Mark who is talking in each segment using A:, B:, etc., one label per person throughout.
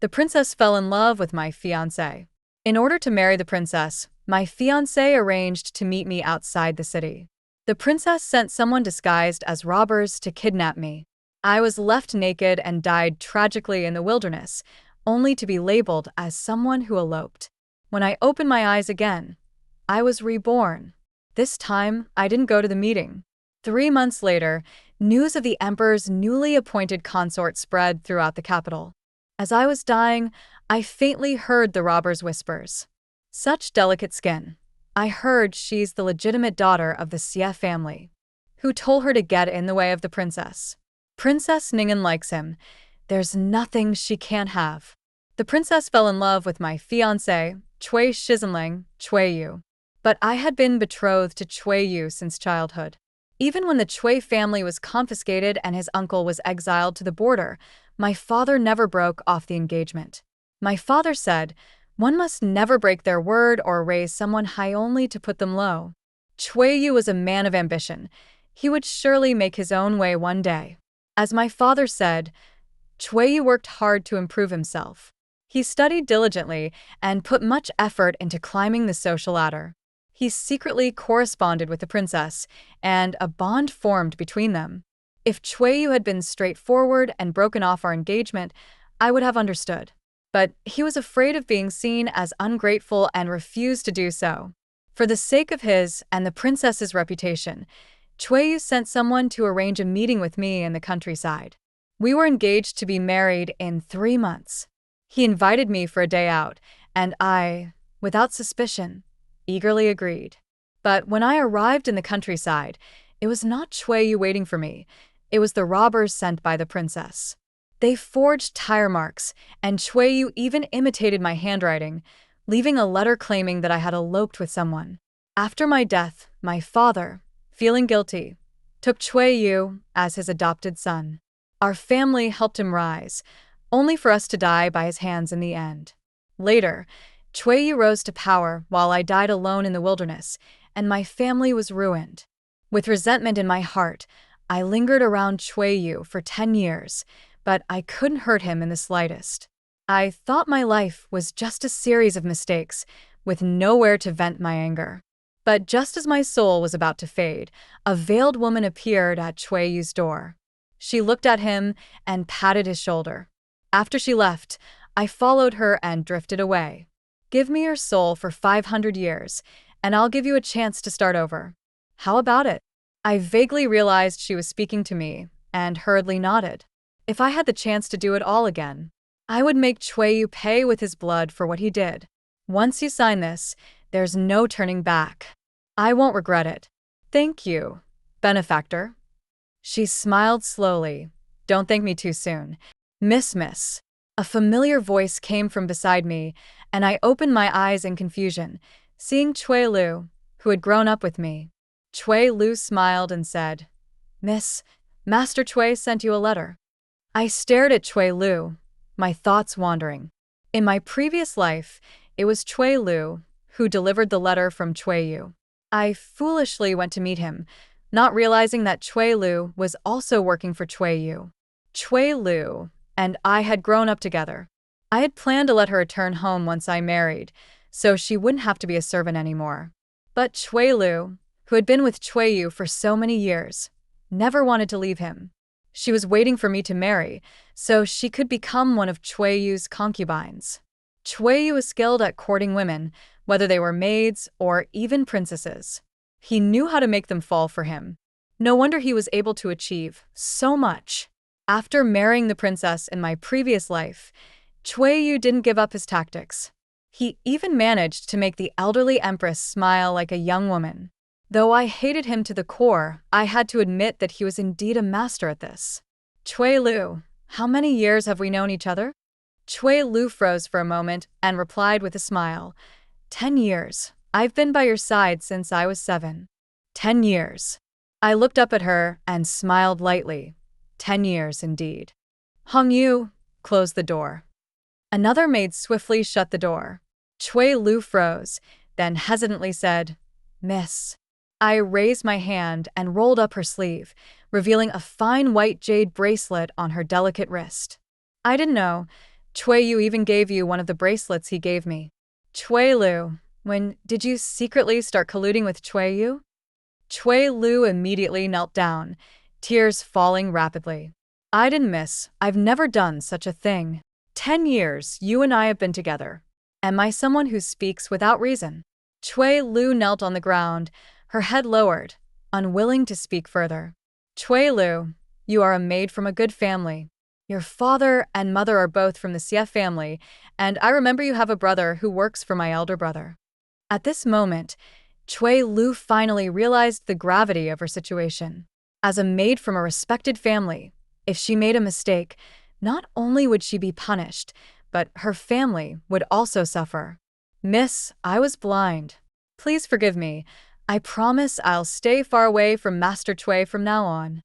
A: The princess fell in love with my fiancé. In order to marry the princess, my fiancé arranged to meet me outside the city. The princess sent someone disguised as robbers to kidnap me. I was left naked and died tragically in the wilderness, only to be labeled as someone who eloped. When I opened my eyes again, I was reborn. This time, I didn't go to the meeting. 3 months later, news of the emperor's newly appointed consort spread throughout the capital. As I was dying, I faintly heard the robber's whispers. Such delicate skin. I heard she's the legitimate daughter of the Xie family. Who told her to get in the way of the princess? Princess Ningen likes him. There's nothing she can't have. The princess fell in love with my fiancé, Cui Shizenling, Cui Yu. But I had been betrothed to Cui Yu since childhood. Even when the Cui family was confiscated and his uncle was exiled to the border, my father never broke off the engagement. My father said, one must never break their word or raise someone high only to put them low. Cui Yu was a man of ambition. He would surely make his own way one day. As my father said, Cui Yu worked hard to improve himself. He studied diligently and put much effort into climbing the social ladder. He secretly corresponded with the princess, and a bond formed between them. If Cui Yu had been straightforward and broken off our engagement, I would have understood. But he was afraid of being seen as ungrateful and refused to do so. For the sake of his and the princess's reputation, Cui Yu sent someone to arrange a meeting with me in the countryside. We were engaged to be married in 3 months. He invited me for a day out, and I, without suspicion, eagerly agreed. But when I arrived in the countryside, it was not Cui Yu waiting for me. It was the robbers sent by the princess. They forged tire marks, and Cui Yu even imitated my handwriting, leaving a letter claiming that I had eloped with someone. After my death, my father, feeling guilty, took Cui Yu as his adopted son. Our family helped him rise, only for us to die by his hands in the end. Later, Cui Yu rose to power while I died alone in the wilderness, and my family was ruined. With resentment in my heart, I lingered around Cui Yu for 10 years, but I couldn't hurt him in the slightest. I thought my life was just a series of mistakes, with nowhere to vent my anger. But just as my soul was about to fade, a veiled woman appeared at Cui Yu's door. She looked at him and patted his shoulder. After she left, I followed her and drifted away. Give me your soul for 500 years, and I'll give you a chance to start over. How about it? I vaguely realized she was speaking to me, and hurriedly nodded. If I had the chance to do it all again, I would make Cui Yu pay with his blood for what he did. Once you sign this, there's no turning back. I won't regret it. Thank you, benefactor. She smiled slowly. Don't thank me too soon. Miss. A familiar voice came from beside me, and I opened my eyes in confusion, seeing Cui Lu, who had grown up with me. Cui Lu smiled and said, Miss, Master Cui sent you a letter. I stared at Cui Lu, my thoughts wandering. In my previous life, it was Cui Lu who delivered the letter from Cui Yu. I foolishly went to meet him, not realizing that Cui Lu was also working for Cui Yu. Cui Lu and I had grown up together. I had planned to let her return home once I married, so she wouldn't have to be a servant anymore. But Cui Lu, who had been with Cui Yu for so many years, never wanted to leave him. She was waiting for me to marry, so she could become one of Cui Yu's concubines. Cui Yu was skilled at courting women, whether they were maids or even princesses. He knew how to make them fall for him. No wonder he was able to achieve so much. After marrying the princess in my previous life, Cui Yu didn't give up his tactics. He even managed to make the elderly Empress smile like a young woman. Though I hated him to the core, I had to admit that he was indeed a master at this. Cui Lu, how many years have we known each other? Cui Lu froze for a moment and replied with a smile. 10 years. I've been by your side since I was 7. 10 years. I looked up at her and smiled lightly. 10 years indeed. Hong Yu, close the door. Another maid swiftly shut the door. Cui Lu froze, then hesitantly said, Miss. I raised my hand and rolled up her sleeve, revealing a fine white jade bracelet on her delicate wrist. I didn't know. Chui Yu even gave you one of the bracelets he gave me. Chui Lu, when did you secretly start colluding with Chui Yu? Chui Lu immediately knelt down, tears falling rapidly. I didn't miss. I've never done such a thing. 10 years you and I have been together. Am I someone who speaks without reason? Chui Lu knelt on the ground, her head lowered, unwilling to speak further. Chui Lu, you are a maid from a good family. Your father and mother are both from the Xie family, and I remember you have a brother who works for my elder brother. At this moment, Chui Lu finally realized the gravity of her situation. As a maid from a respected family, if she made a mistake, not only would she be punished, but her family would also suffer. Miss, I was blind. Please forgive me. I promise I'll stay far away from Master Chui from now on.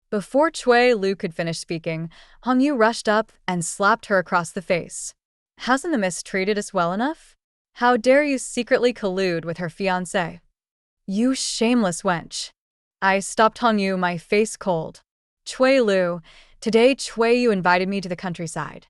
A: Before Chui Lu could finish speaking, Hong Yu rushed up and slapped her across the face. Hasn't the miss treated us well enough? How dare you secretly collude with her fiancé? You shameless wench. I stopped Hong Yu, my face cold. Chui Lu, today Chui Yu invited me to the countryside.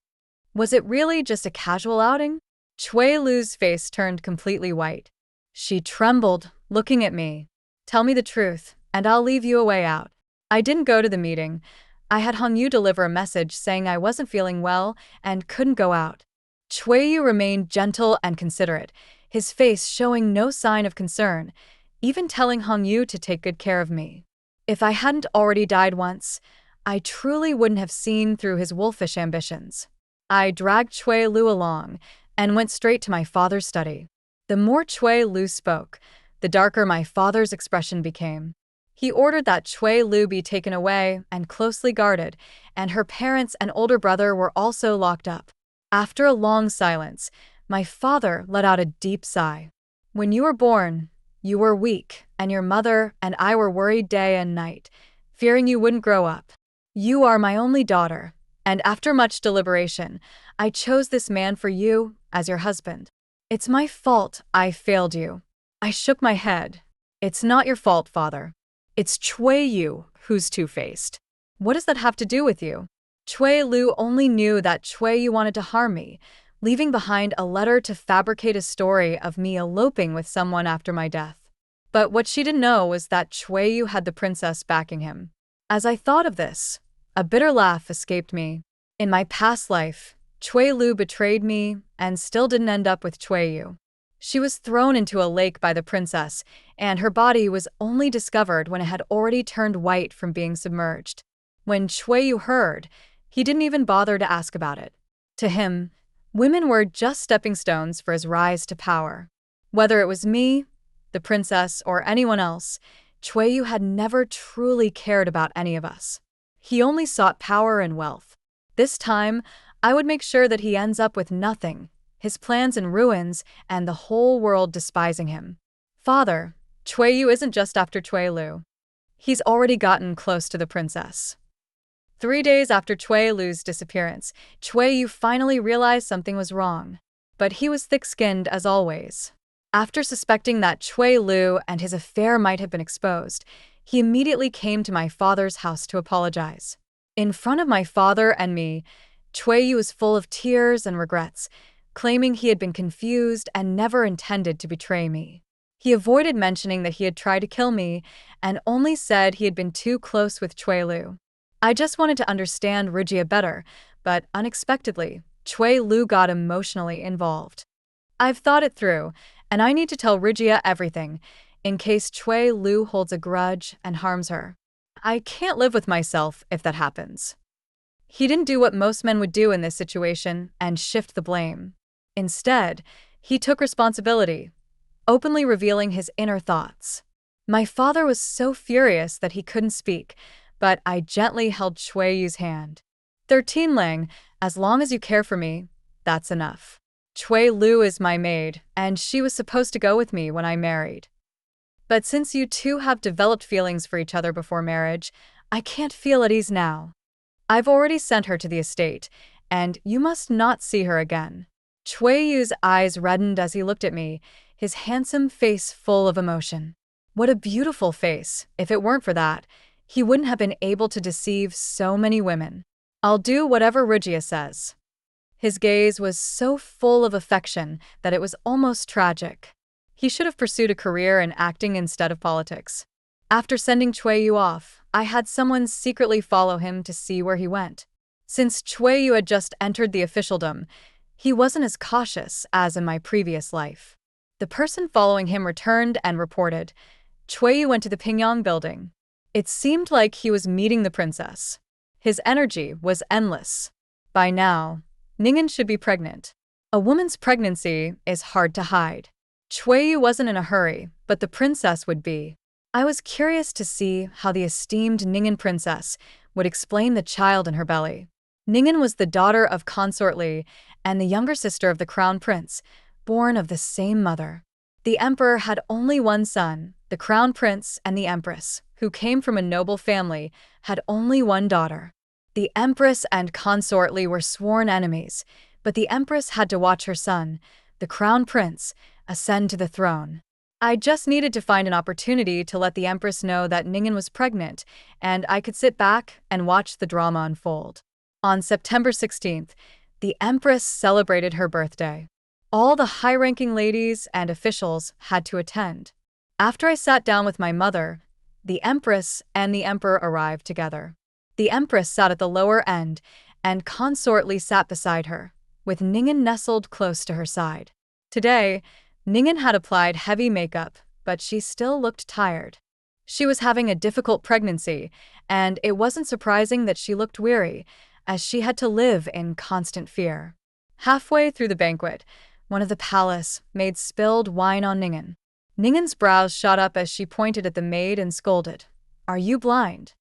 A: Was it really just a casual outing? Chui Lu's face turned completely white. She trembled, looking at me. Tell me the truth, and I'll leave you a way out. I didn't go to the meeting. I had Hong Yu deliver a message saying I wasn't feeling well and couldn't go out. Chui Yu remained gentle and considerate, his face showing no sign of concern, even telling Hong Yu to take good care of me. If I hadn't already died once, I truly wouldn't have seen through his wolfish ambitions. I dragged Chui Lu along and went straight to my father's study. The more Chui Lu spoke, the darker my father's expression became. He ordered that Chui Lu be taken away and closely guarded, and her parents and older brother were also locked up. After a long silence, my father let out a deep sigh. When you were born, you were weak, and your mother and I were worried day and night, fearing you wouldn't grow up. You are my only daughter, and after much deliberation, I chose this man for you as your husband. It's my fault I failed you. I shook my head. It's not your fault, father. It's Chui Yu who's two-faced. What does that have to do with you? Chui Lu only knew that Chui Yu wanted to harm me, leaving behind a letter to fabricate a story of me eloping with someone after my death. But what she didn't know was that Chui Yu had the princess backing him. As I thought of this, a bitter laugh escaped me. In my past life, Chui Lu betrayed me and still didn't end up with Chui Yu. She was thrown into a lake by the princess, and her body was only discovered when it had already turned white from being submerged. When Chui Yu heard, he didn't even bother to ask about it. To him, women were just stepping stones for his rise to power. Whether it was me, the princess, or anyone else, Chui Yu had never truly cared about any of us. He only sought power and wealth. This time, I would make sure that he ends up with nothing, his plans in ruins, and the whole world despising him. Father, Chui Yu isn't just after Chui Lu. He's already gotten close to the princess. 3 days after Chui Lu's disappearance, Chui Yu finally realized something was wrong. But he was thick-skinned as always. After suspecting that Chui Lu and his affair might have been exposed, he immediately came to my father's house to apologize. In front of my father and me, Chui Yu was full of tears and regrets, claiming he had been confused and never intended to betray me. He avoided mentioning that he had tried to kill me and only said he had been too close with Chui Lu. I just wanted to understand Rigia better, but unexpectedly, Chui Lu got emotionally involved. I've thought it through, and I need to tell Rigia everything, in case Chui Lu holds a grudge and harms her. I can't live with myself if that happens. He didn't do what most men would do in this situation and shift the blame. Instead, he took responsibility, openly revealing his inner thoughts. My father was so furious that he couldn't speak, but I gently held Chui Yu's hand. 13 Lang, as long as you care for me, that's enough. Chui Lu is my maid, and she was supposed to go with me when I married. But since you two have developed feelings for each other before marriage, I can't feel at ease now. I've already sent her to the estate, and you must not see her again. Chui Yu's eyes reddened as he looked at me, his handsome face full of emotion. What a beautiful face. If it weren't for that, he wouldn't have been able to deceive so many women. I'll do whatever Rigia says. His gaze was so full of affection that it was almost tragic. He should have pursued a career in acting instead of politics. After sending Yu off, I had someone secretly follow him to see where he went. Since Yu had just entered the officialdom, he wasn't as cautious as in my previous life. The person following him returned and reported, Yu went to the Pingyang building. It seemed like he was meeting the princess. His energy was endless. By now, Ningen should be pregnant. A woman's pregnancy is hard to hide. Yu wasn't in a hurry, but the princess would be. I was curious to see how the esteemed Ningen princess would explain the child in her belly. Ningen was the daughter of Consort Li and the younger sister of the crown prince, born of the same mother. The emperor had only one son. The crown prince and the empress, who came from a noble family, had only one daughter. The empress and Consort Li were sworn enemies, but the empress had to watch her son, the crown prince, ascend to the throne. I just needed to find an opportunity to let the empress know that Ningen was pregnant, and I could sit back and watch the drama unfold. On September 16th, the empress celebrated her birthday. All the high-ranking ladies and officials had to attend. After I sat down with my mother, the empress and the emperor arrived together. The empress sat at the lower end, and Consort Li sat beside her, with Ningen nestled close to her side. Today, Ningen had applied heavy makeup, but she still looked tired. She was having a difficult pregnancy, and it wasn't surprising that she looked weary, as she had to live in constant fear. Halfway through the banquet, one of the palace maids spilled wine on Ningen. Ningen's brows shot up as she pointed at the maid and scolded, "Are you blind?"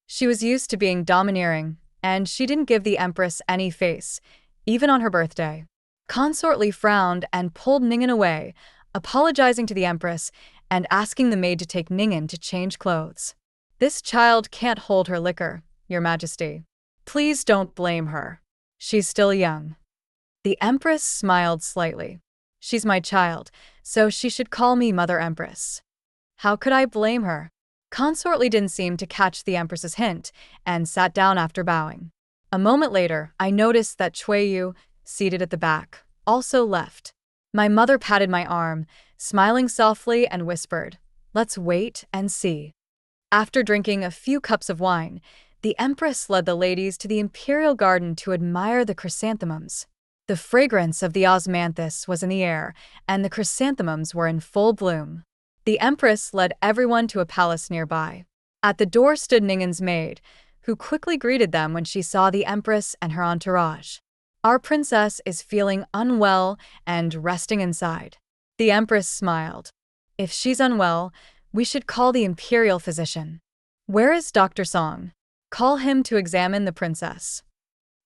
A: She was used to being domineering, and she didn't give the empress any face, even on her birthday. Consort Li frowned and pulled Ningen away, apologizing to the empress and asking the maid to take Ningen to change clothes. "This child can't hold her liquor, Your Majesty. Please don't blame her. She's still young." The empress smiled slightly. "She's my child, so she should call me Mother Empress." How could I blame her? Consort Li didn't seem to catch the empress's hint and sat down after bowing. A moment later, I noticed that Yu, seated at the back, also left. My mother patted my arm, smiling softly, and whispered, "Let's wait and see." After drinking a few cups of wine, the empress led the ladies to the imperial garden to admire the chrysanthemums. The fragrance of the osmanthus was in the air, and the chrysanthemums were in full bloom. The empress led everyone to a palace nearby. At the door stood Ningen's maid, who quickly greeted them when she saw the empress and her entourage. "Our princess is feeling unwell and resting inside." The empress smiled. "If she's unwell, we should call the imperial physician." "Where is Dr. Song? Call him to examine the princess."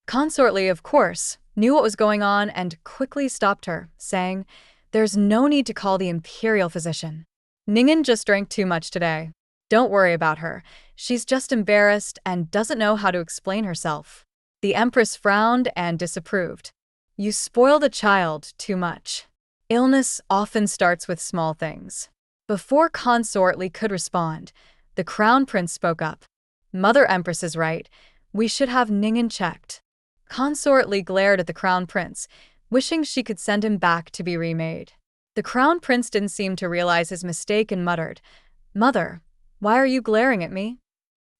A: Consort Li, of course, knew what was going on and quickly stopped her, saying, "There's no need to call the imperial physician. Ningen just drank too much today. Don't worry about her. She's just embarrassed and doesn't know how to explain herself." The empress frowned and disapproved. "You spoil the child too much. Illness often starts with small things." Before Consort Li could respond, the crown prince spoke up. "Mother Empress is right. We should have Ningen checked." Consort Li glared at the crown prince, wishing she could send him back to be remade. The crown prince didn't seem to realize his mistake and muttered, "Mother, why are you glaring at me?"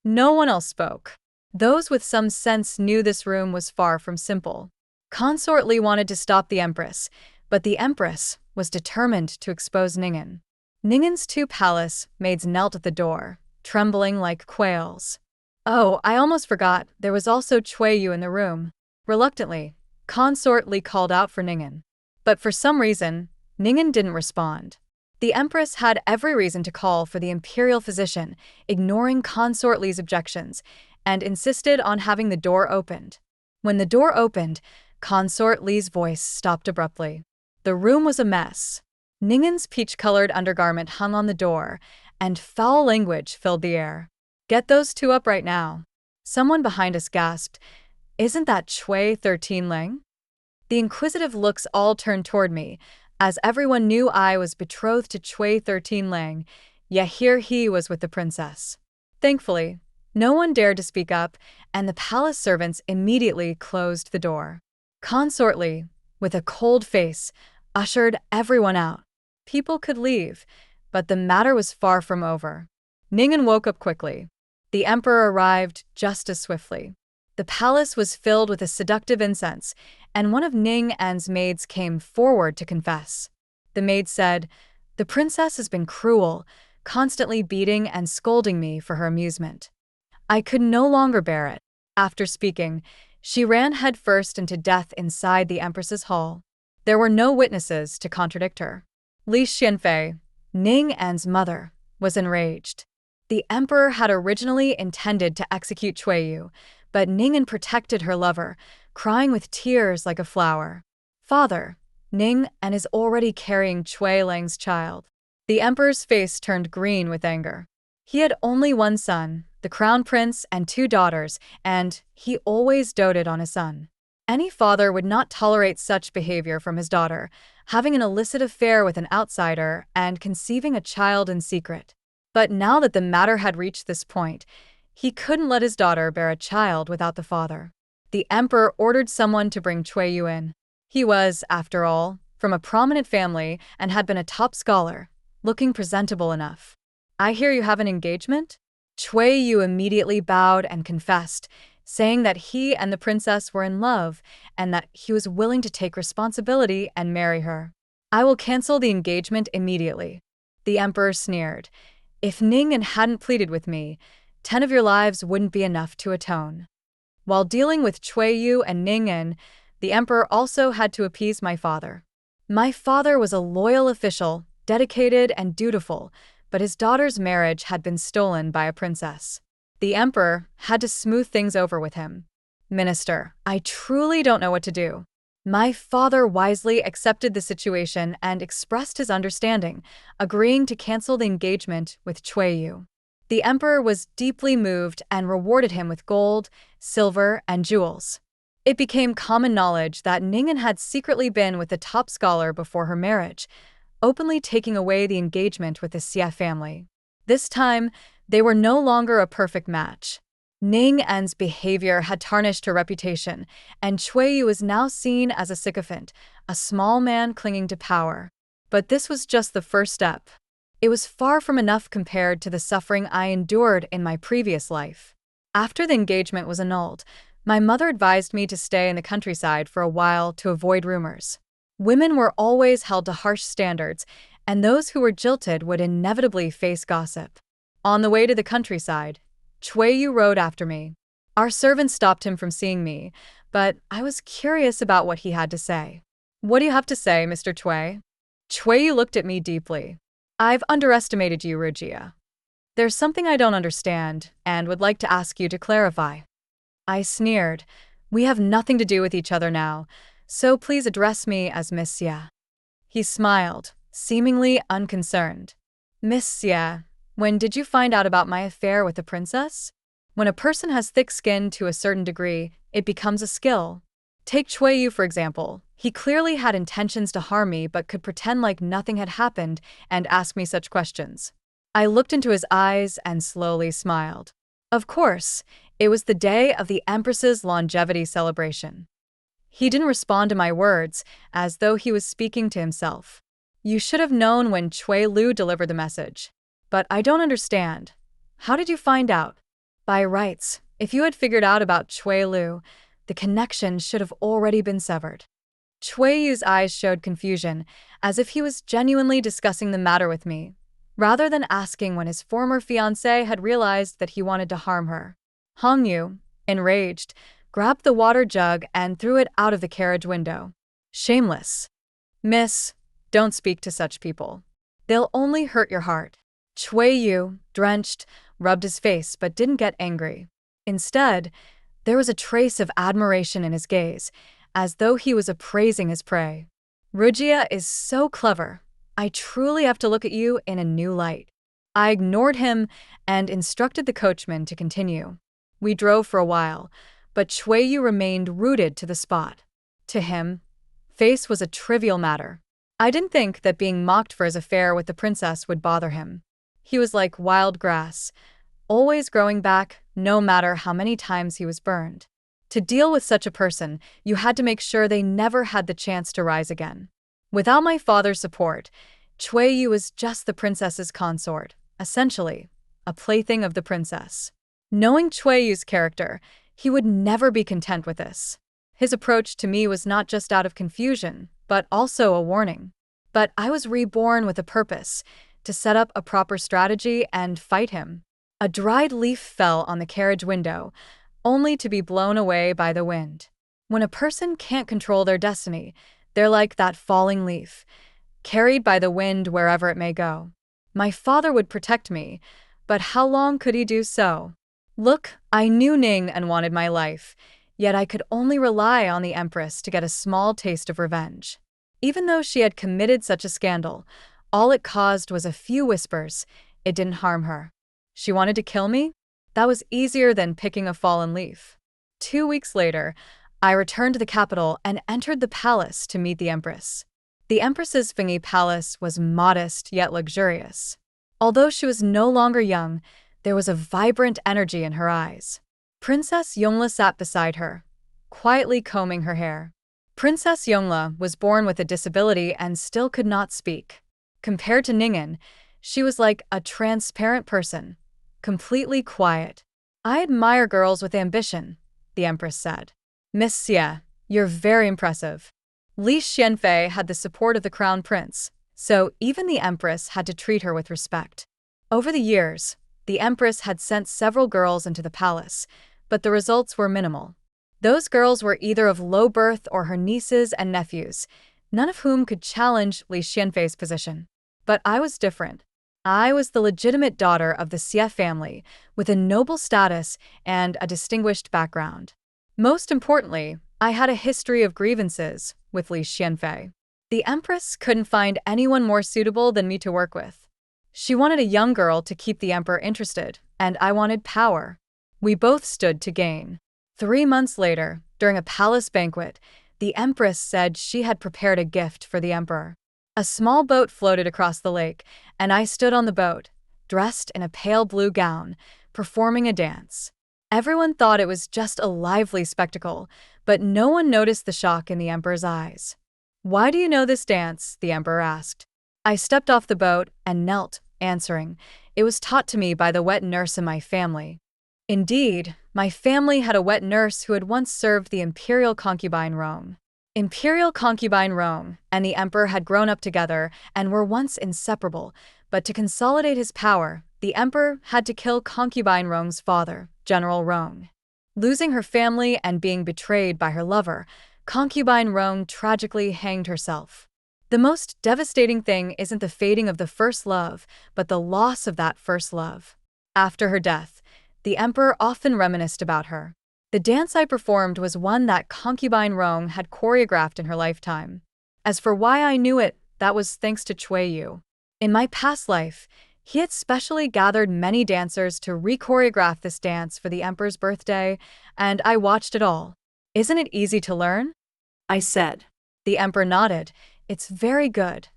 A: No one else spoke. Those with some sense knew this room was far from simple. Consort Li wanted to stop the empress, but the empress was determined to expose Ningen. Ningen's two palace maids knelt at the door, trembling like quails. "Oh, I almost forgot, there was also Yu in the room." Reluctantly, Consort Li called out for Ningen. But for some reason, Ningen didn't respond. The empress had every reason to call for the imperial physician, ignoring Consort Li's objections, and insisted on having the door opened. When the door opened, Consort Li's voice stopped abruptly. The room was a mess. Ningen's peach-colored undergarment hung on the door, and foul language filled the air. "Get those two up right now." Someone behind us gasped, "Isn't that Chui 13 Leng?" The inquisitive looks all turned toward me, as everyone knew I was betrothed to Chui 13 Leng, yet here he was with the princess. Thankfully, no one dared to speak up, and the palace servants immediately closed the door. Consort Li, with a cold face, ushered everyone out. People could leave, but the matter was far from over. Ningen woke up quickly. The emperor arrived just as swiftly. The palace was filled with a seductive incense, and one of Ning An's maids came forward to confess. The maid said, "The princess has been cruel, constantly beating and scolding me for her amusement." I could no longer bear it. After speaking, she ran headfirst into death inside the Empress's hall. There were no witnesses to contradict her. Li Xianfei, Ning An's mother, was enraged. The emperor had originally intended to execute Yu, but Ning An protected her lover, crying with tears like a flower. "Father, Ning An is already carrying Cui Lang's child." The emperor's face turned green with anger. He had only one son, the crown prince, and 2 daughters, and he always doted on his son. Any father would not tolerate such behavior from his daughter, having an illicit affair with an outsider and conceiving a child in secret. But now that the matter had reached this point, he couldn't let his daughter bear a child without the father. The emperor ordered someone to bring Yu in. He was, after all, from a prominent family and had been a top scholar, looking presentable enough. "I hear you have an engagement?" Yu immediately bowed and confessed, saying that he and the princess were in love and that he was willing to take responsibility and marry her. "I will cancel the engagement immediately." The emperor sneered. "If Ning An hadn't pleaded with me, 10 of your lives wouldn't be enough to atone." While dealing with Yu and Ning An, the emperor also had to appease my father. My father was a loyal official, dedicated and dutiful, but his daughter's marriage had been stolen by a princess. The emperor had to smooth things over with him. "Minister, I truly don't know what to do." My father wisely accepted the situation and expressed his understanding, agreeing to cancel the engagement with Yu. The emperor was deeply moved and rewarded him with gold, silver, and jewels. It became common knowledge that Ning An had secretly been with the top scholar before her marriage, openly taking away the engagement with the Xie family. This time, they were no longer a perfect match. Ning An's behavior had tarnished her reputation, and Yu was now seen as a sycophant, a small man clinging to power. But this was just the first step. It was far from enough compared to the suffering I endured in my previous life. After the engagement was annulled, my mother advised me to stay in the countryside for a while to avoid rumors. Women were always held to harsh standards, and those who were jilted would inevitably face gossip. On the way to the countryside, Yu rode after me. Our servant stopped him from seeing me, but I was curious about what he had to say. "What do you have to say, Mr. Yu looked at me deeply. "I've underestimated you, Rugia. There's something I don't understand, and would like to ask you to clarify." I sneered. "We have nothing to do with each other now, so please address me as Miss Xie." He smiled, seemingly unconcerned. "Miss Xie, when did you find out about my affair with the princess?" When a person has thick skin to a certain degree, it becomes a skill. Take Yu, for example. He clearly had intentions to harm me but could pretend like nothing had happened and ask me such questions. I looked into his eyes and slowly smiled. Of course, it was the day of the Empress's longevity celebration. He didn't respond to my words, as though he was speaking to himself. "You should have known when Lu delivered the message. But I don't understand. How did you find out?" "By rights, if you had figured out about Lu, the connection should have already been severed." Yu's eyes showed confusion, as if he was genuinely discussing the matter with me, rather than asking when his former fiancé had realized that he wanted to harm her. Hong Yu, enraged, grabbed the water jug and threw it out of the carriage window. "Shameless. Miss, don't speak to such people. They'll only hurt your heart." Yu, drenched, rubbed his face but didn't get angry. Instead, there was a trace of admiration in his gaze, as though he was appraising his prey. "Rugia is so clever. I truly have to look at you in a new light." I ignored him and instructed the coachman to continue. We drove for a while, but Yu remained rooted to the spot. To him, face was a trivial matter. I didn't think that being mocked for his affair with the princess would bother him. He was like wild grass, always growing back, no matter how many times he was burned. To deal with such a person, you had to make sure they never had the chance to rise again. Without my father's support, Yu was just the princess's consort, essentially, a plaything of the princess. Knowing Yu's character, he would never be content with this. His approach to me was not just out of confusion, but also a warning. But I was reborn with a purpose, to set up a proper strategy and fight him. A dried leaf fell on the carriage window, only to be blown away by the wind. When a person can't control their destiny, they're like that falling leaf, carried by the wind wherever it may go. My father would protect me, but how long could he do so? Look, I knew Ning and wanted my life, yet I could only rely on the Empress to get a small taste of revenge. Even though she had committed such a scandal, all it caused was a few whispers. It didn't harm her. She wanted to kill me? That was easier than picking a fallen leaf. 2 weeks later, I returned to the capital and entered the palace to meet the Empress. The Empress's Fingy palace was modest yet luxurious. Although she was no longer young, there was a vibrant energy in her eyes. Princess Yongla sat beside her, quietly combing her hair. Princess Yongla was born with a disability and still could not speak. Compared to Ningen, she was like a transparent person, completely quiet. I admire girls with ambition, the Empress said. Miss Xie, you're very impressive. Li Xianfei had the support of the crown prince, so even the Empress had to treat her with respect. Over the years, the Empress had sent several girls into the palace, but the results were minimal. Those girls were either of low birth or her nieces and nephews, none of whom could challenge Li Xianfei's position. But I was different. I was the legitimate daughter of the Xie family, with a noble status and a distinguished background. Most importantly, I had a history of grievances with Li Xianfei. The Empress couldn't find anyone more suitable than me to work with. She wanted a young girl to keep the Emperor interested, and I wanted power. We both stood to gain. 3 months later, during a palace banquet, the Empress said she had prepared a gift for the Emperor. A small boat floated across the lake, and I stood on the boat, dressed in a pale blue gown, performing a dance. Everyone thought it was just a lively spectacle, but no one noticed the shock in the Emperor's eyes. "Why do you know this dance?" the Emperor asked. I stepped off the boat and knelt, answering, "It was taught to me by the wet nurse in my family." Indeed, my family had a wet nurse who had once served the imperial concubine Rong. Imperial concubine Rong and the Emperor had grown up together and were once inseparable, but to consolidate his power, the Emperor had to kill concubine Rong's father, General Rong. Losing her family and being betrayed by her lover, concubine Rong tragically hanged herself. The most devastating thing isn't the fading of the first love, but the loss of that first love. After her death, the Emperor often reminisced about her. The dance I performed was one that concubine Rong had choreographed in her lifetime. As for why I knew it, that was thanks to Yu. In my past life, he had specially gathered many dancers to re-choreograph this dance for the Emperor's birthday, and I watched it all. "Isn't it easy to learn?" I said. The Emperor nodded. "It's very good."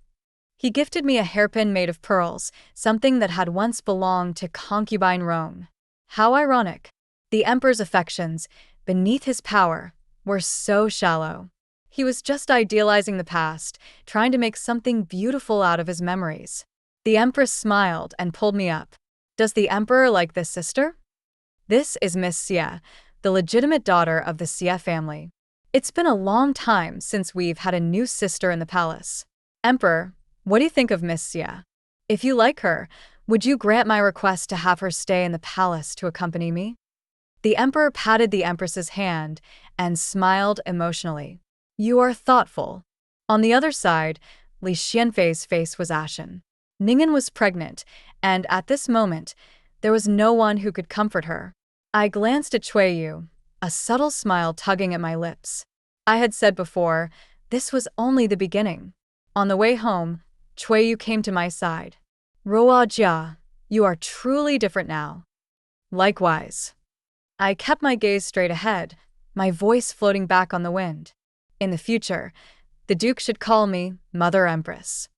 A: He gifted me a hairpin made of pearls, something that had once belonged to concubine Rong. How ironic. The Emperor's affections, beneath his power, were so shallow. He was just idealizing the past, trying to make something beautiful out of his memories. The Empress smiled and pulled me up. "Does the Emperor like this sister?" "This is Miss Xie, the legitimate daughter of the Xie family. It's been a long time since we've had a new sister in the palace. Emperor, what do you think of Miss Xie? If you like her, would you grant my request to have her stay in the palace to accompany me?" The Emperor patted the Empress's hand and smiled emotionally. "You are thoughtful." On the other side, Li Xianfei's face was ashen. Ningen was pregnant, and at this moment, there was no one who could comfort her. I glanced at Yu, a subtle smile tugging at my lips. I had said before, this was only the beginning. On the way home, Yu came to my side. "Ruo Jia, you are truly different now." "Likewise." I kept my gaze straight ahead, my voice floating back on the wind. In the future, the Duke should call me Mother Empress.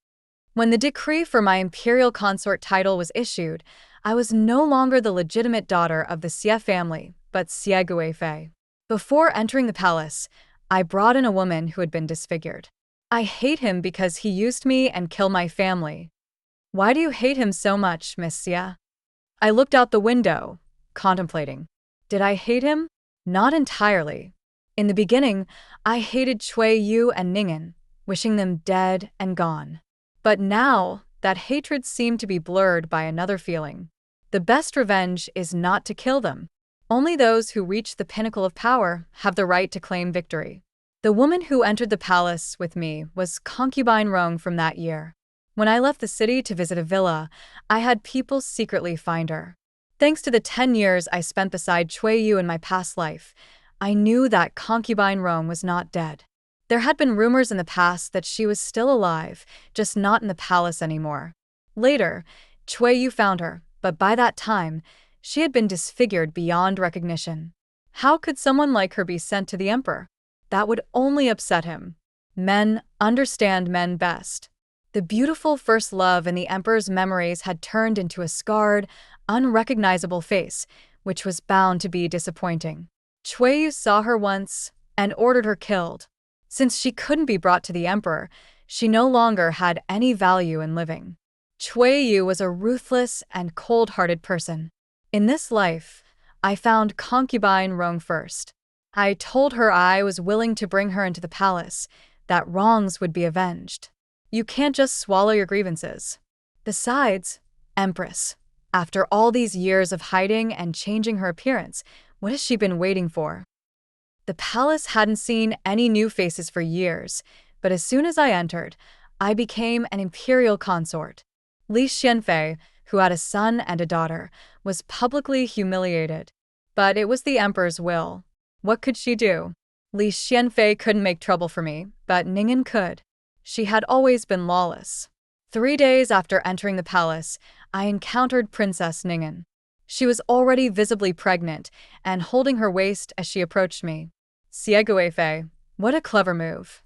A: When the decree for my imperial consort title was issued, I was no longer the legitimate daughter of the Xie family, but Xie Guifei. Before entering the palace, I brought in a woman who had been disfigured. I hate him because he used me and killed my family. Why do you hate him so much, Miss Xia? I looked out the window, contemplating. Did I hate him? Not entirely. In the beginning, I hated Cui Yu and Ningen, wishing them dead and gone. But now, that hatred seemed to be blurred by another feeling. The best revenge is not to kill them. Only those who reach the pinnacle of power have the right to claim victory. The woman who entered the palace with me was concubine Rong from that year. When I left the city to visit a villa, I had people secretly find her. Thanks to the 10 years I spent beside Cui Yu in my past life, I knew that concubine Rong was not dead. There had been rumors in the past that she was still alive, just not in the palace anymore. Later, Cui Yu found her, but by that time, she had been disfigured beyond recognition. How could someone like her be sent to the emperor? That would only upset him. Men understand men best. The beautiful first love in the emperor's memories had turned into a scarred, unrecognizable face, which was bound to be disappointing. Cui Yu saw her once and ordered her killed. Since she couldn't be brought to the emperor, she no longer had any value in living. Cui Yu was a ruthless and cold-hearted person. In this life, I found concubine Rong first. I told her I was willing to bring her into the palace, that wrongs would be avenged. You can't just swallow your grievances. Besides, Empress, after all these years of hiding and changing her appearance, what has she been waiting for? The palace hadn't seen any new faces for years, but as soon as I entered, I became an imperial consort. Li Xianfei, who had a son and a daughter, was publicly humiliated. But it was the emperor's will. What could she do? Li Xianfei couldn't make trouble for me, but Ningen could. She had always been lawless. 3 days after entering the palace, I encountered Princess Ningen. She was already visibly pregnant and holding her waist as she approached me. Xie Guifei, what a clever move.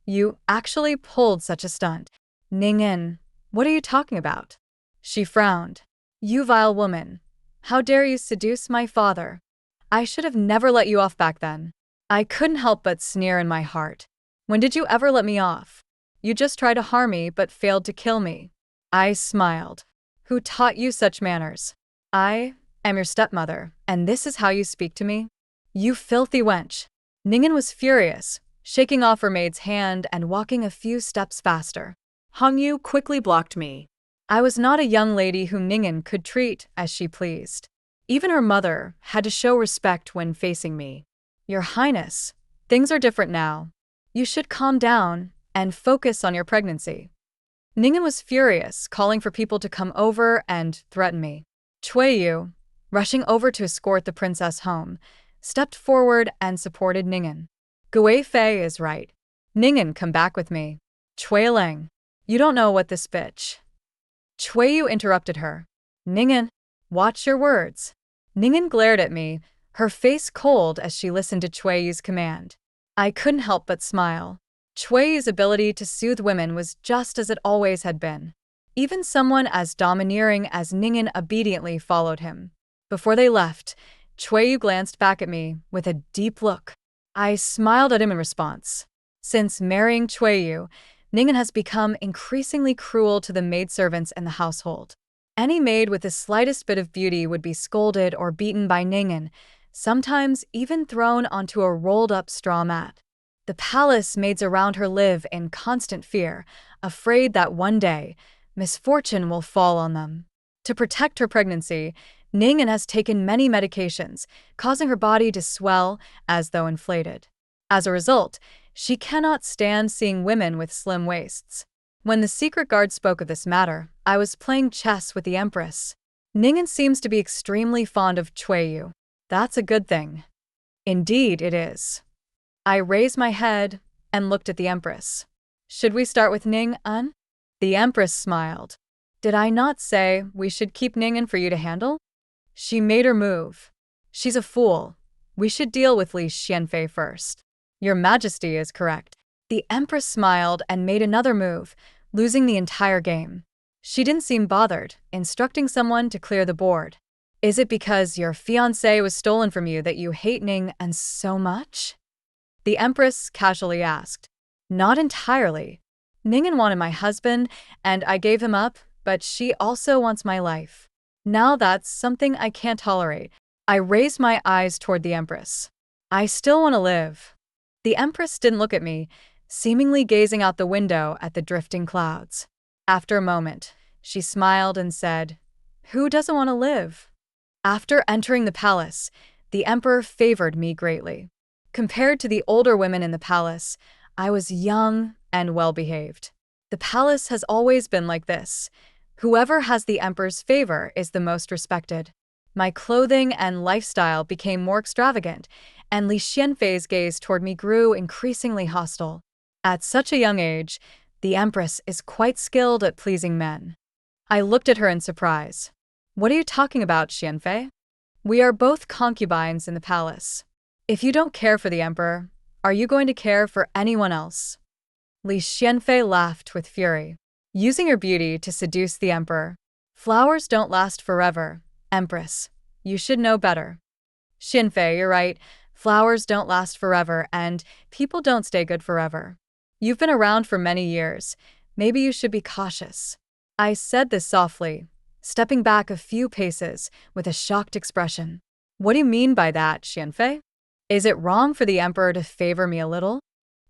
A: You actually pulled such a stunt. Ningen, what are you talking about? She frowned. You vile woman. How dare you seduce my father? I should have never let you off back then. I couldn't help but sneer in my heart. When did you ever let me off? You just tried to harm me but failed to kill me. I smiled. Who taught you such manners? I am your stepmother, and this is how you speak to me? You filthy wench. Ningen was furious, shaking off her maid's hand and walking a few steps faster. Hongyu quickly blocked me. I was not a young lady whom Ningen could treat as she pleased. Even her mother had to show respect when facing me. Your Highness, things are different now. You should calm down and focus on your pregnancy. Ningen was furious, calling for people to come over and threaten me. Cui Yu, rushing over to escort the princess home, stepped forward and supported Ningen. Guifei is right. Ningen, come back with me. Cui Lang, you don't know what this bitch. Cui Yu interrupted her. Ningen, watch your words. Ningen glared at me, her face cold as she listened to Cui Yu's command. I couldn't help but smile. Cui Yu's ability to soothe women was just as it always had been. Even someone as domineering as Ningen obediently followed him. Before they left, Cui Yu glanced back at me with a deep look. I smiled at him in response. Since marrying Cui Yu, Ningen has become increasingly cruel to the maidservants in the household. Any maid with the slightest bit of beauty would be scolded or beaten by Ningen, sometimes even thrown onto a rolled-up straw mat. The palace maids around her live in constant fear, afraid that one day, misfortune will fall on them. To protect her pregnancy, Ningen has taken many medications, causing her body to swell as though inflated. As a result, she cannot stand seeing women with slim waists. When the secret guard spoke of this matter, I was playing chess with the Empress. Ningen seems to be extremely fond of Cui Yu. That's a good thing. Indeed it is. I raised my head and looked at the Empress. Should we start with Ning-un? The Empress smiled. Did I not say we should keep Ningen for you to handle? She made her move. She's a fool. We should deal with Li Xianfei first. Your Majesty is correct. The Empress smiled and made another move, losing the entire game. She didn't seem bothered, instructing someone to clear the board. Is it because your fiancé was stolen from you that you hate Ning and so much? The Empress casually asked. Not entirely. Ningen wanted my husband, and I gave him up, but she also wants my life. Now that's something I can't tolerate. I raised my eyes toward the Empress. I still want to live. The Empress didn't look at me, seemingly gazing out the window at the drifting clouds. After a moment, she smiled and said, Who doesn't want to live? After entering the palace, the Emperor favored me greatly. Compared to the older women in the palace, I was young and well-behaved. The palace has always been like this. Whoever has the Emperor's favor is the most respected. My clothing and lifestyle became more extravagant, and Li Xianfei's gaze toward me grew increasingly hostile. At such a young age, the Empress is quite skilled at pleasing men. I looked at her in surprise. What are you talking about, Xianfei? We are both concubines in the palace. If you don't care for the Emperor, are you going to care for anyone else? Li Xianfei laughed with fury, using her beauty to seduce the Emperor. Flowers don't last forever, Empress. You should know better. Xianfei, you're right. Flowers don't last forever, and people don't stay good forever. You've been around for many years. Maybe you should be cautious. I said this softly, stepping back a few paces with a shocked expression. What do you mean by that, Xianfei? Is it wrong for the Emperor to favor me a little?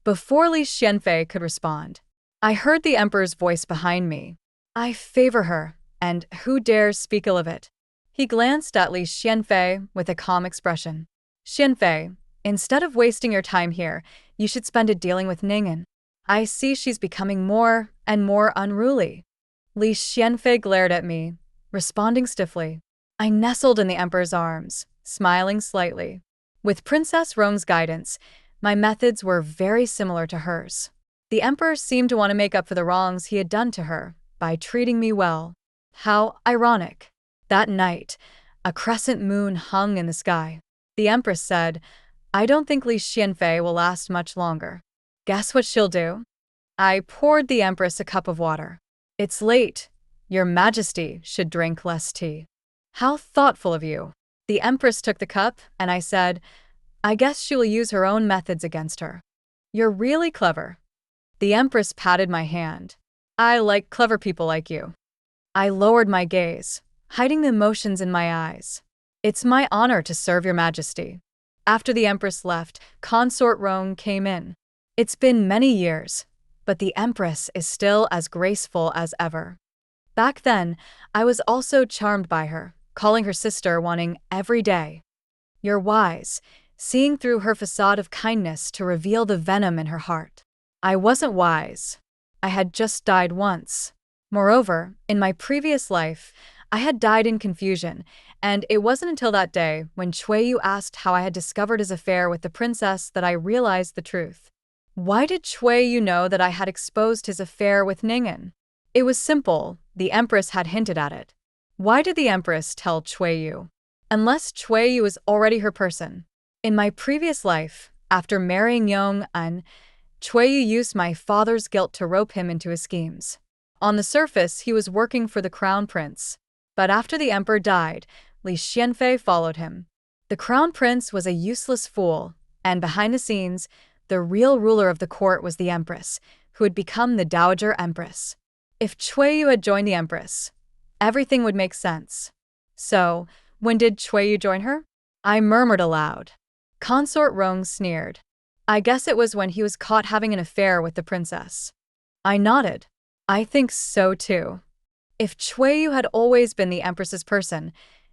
A: Before Li Xianfei could respond, I heard the Emperor's voice behind me. I favor her, and who dares speak ill of it? He glanced at Li Xianfei with a calm expression. Xianfei, instead of wasting your time here, you should spend it dealing with Ningen. I see she's becoming more and more unruly. Li Xianfei glared at me, responding stiffly. I nestled in the Emperor's arms, smiling slightly. With Princess Rong's guidance, my methods were very similar to hers. The Emperor seemed to want to make up for the wrongs he had done to her by treating me well. How ironic. That night, a crescent moon hung in the sky. The Empress said, I don't think Li Xianfei will last much longer. Guess what she'll do? I poured the Empress a cup of water. It's late. Your Majesty should drink less tea. How thoughtful of you. The Empress took the cup, and I said, I guess she will use her own methods against her. You're really clever. The Empress patted my hand. I like clever people like you. I lowered my gaze, hiding the emotions in my eyes. It's my honor to serve your Majesty. After the Empress left, Consort Rong came in. It's been many years, but the Empress is still as graceful as ever. Back then, I was also charmed by her, calling her sister, wanting every day. You're wise, seeing through her facade of kindness to reveal the venom in her heart. I wasn't wise. I had just died once. Moreover, in my previous life, I had died in confusion, and it wasn't until that day when Chuiyu asked how I had discovered his affair with the princess that I realized the truth. Why did Chuiyu know that I had exposed his affair with Ningen? It was simple. The Empress had hinted at it. Why did the Empress tell Chuiyu? Unless Chuiyu was already her person. In my previous life, after marrying Yong-an, Chuiyu used my father's guilt to rope him into his schemes. On the surface, he was working for the crown prince. But after the emperor died, Li Xianfei followed him. The crown prince was a useless fool, and behind the scenes, the real ruler of the court was the Empress, who had become the Dowager Empress. If Chuiyu had joined the Empress, everything would make sense. So, when did Chuiyu join her? I murmured aloud. Consort Rong sneered. I guess it was when he was caught having an affair with the princess. I nodded. I think so too. If Chuiyu had always been the Empress's person,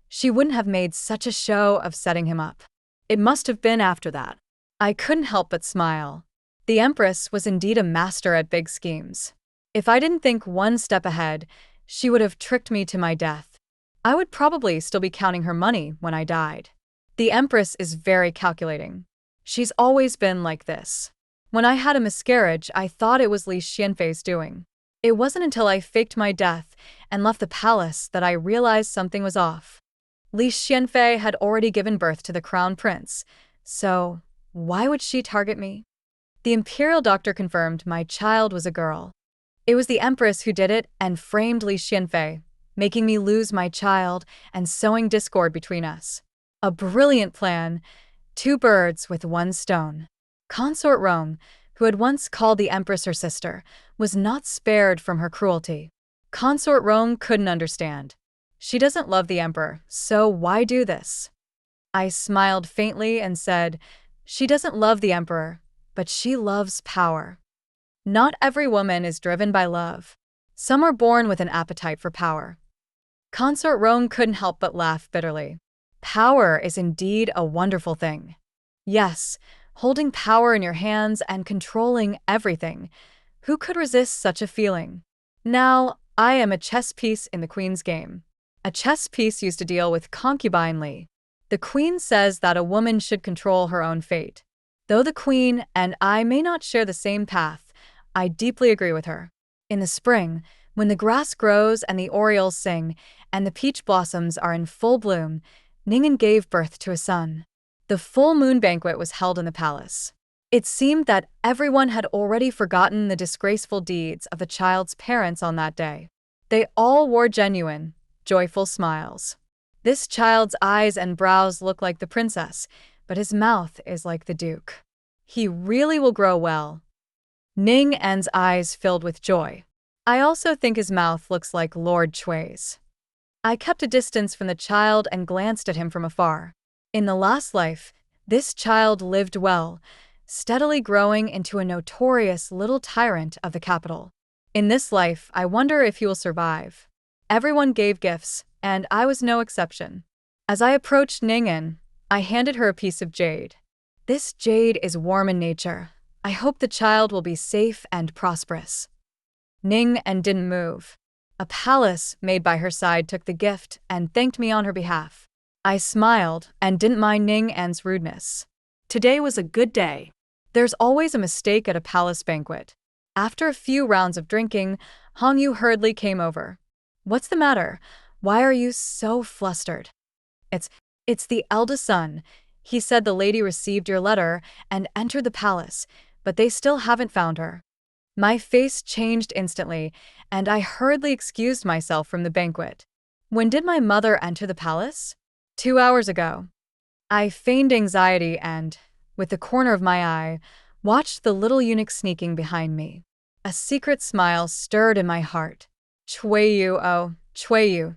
A: she wouldn't have made such a show of setting him up. It must have been after that. I couldn't help but smile. The Empress was indeed a master at big schemes. If I didn't think one step ahead, she would have tricked me to my death. I would probably still be counting her money when I died. The Empress is very calculating. She's always been like this. When I had a miscarriage, I thought it was Li Xianfei's doing. It wasn't until I faked my death and left the palace that I realized something was off. Li Xianfei had already given birth to the crown prince, so why would she target me? The imperial doctor confirmed my child was a girl. It was the Empress who did it and framed Li Xianfei, making me lose my child and sowing discord between us. A brilliant plan, two birds with one stone. Consort Rome, who had once called the Empress her sister, was not spared from her cruelty. Consort Rome couldn't understand. She doesn't love the Emperor, so why do this? I smiled faintly and said, she doesn't love the Emperor, but she loves power. Not every woman is driven by love. Some are born with an appetite for power. Consort Rome couldn't help but laugh bitterly. Power is indeed a wonderful thing. Yes, holding power in your hands and controlling everything. Who could resist such a feeling? Now, I am a chess piece in the Queen's game. A chess piece used to deal with concubinely. The Queen says that a woman should control her own fate. Though the Queen and I may not share the same path, I deeply agree with her. In the spring, when the grass grows and the orioles sing, and the peach blossoms are in full bloom, Ningen gave birth to a son. The full moon banquet was held in the palace. It seemed that everyone had already forgotten the disgraceful deeds of the child's parents on that day. They all wore genuine, joyful smiles. This child's eyes and brows look like the princess, but his mouth is like the duke. He really will grow well. Ning En's eyes filled with joy. I also think his mouth looks like Lord Chui's. I kept a distance from the child and glanced at him from afar. In the last life, this child lived well, steadily growing into a notorious little tyrant of the capital. In this life, I wonder if he will survive. Everyone gave gifts, and I was no exception. As I approached Ningen, I handed her a piece of jade. This jade is warm in nature. I hope the child will be safe and prosperous. Ningen didn't move. A palace made by her side took the gift and thanked me on her behalf. I smiled and didn't mind Ningen's rudeness. Today was a good day. There's always a mistake at a palace banquet. After a few rounds of drinking, Hongyu hurriedly came over. What's the matter? Why are you so flustered? It's the eldest son. He said the lady received your letter and entered the palace, but they still haven't found her. My face changed instantly, and I hurriedly excused myself from the banquet. When did my mother enter the palace? 2 hours ago. I feigned anxiety and, with the corner of my eye, watched the little eunuch sneaking behind me. A secret smile stirred in my heart. Chuiyu,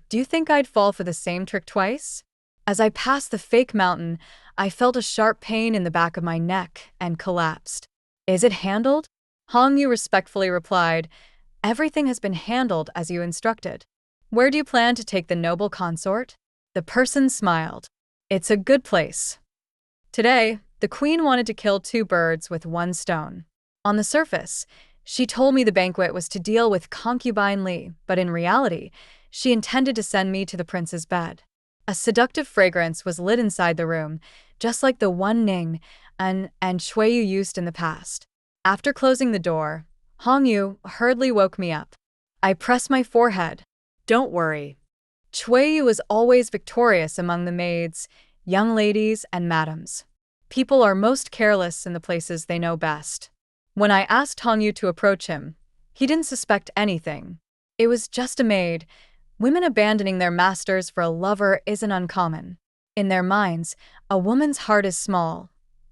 A: do you think I'd fall for the same trick twice? As I passed the fake mountain, I felt a sharp pain in the back of my neck and collapsed. Is it handled? Hongyu respectfully replied, everything has been handled as you instructed. Where do you plan to take the noble consort? The person smiled. It's a good place. Today, the queen wanted to kill 2 birds with 1 stone. On the surface, she told me the banquet was to deal with concubine Li, but in reality, she intended to send me to the prince's bed. A seductive fragrance was lit inside the room, just like the one Ning and Chuiyu used in the past. After closing the door, Hongyu hurriedly woke me up. I pressed my forehead. Don't worry. Chuiyu is always victorious among the maids, young ladies, and madams. People are most careless in the places they know best. When I asked Hongyu to approach him, he didn't suspect anything. It was just a maid. Women abandoning their masters for a lover isn't uncommon. In their minds, a woman's heart is small,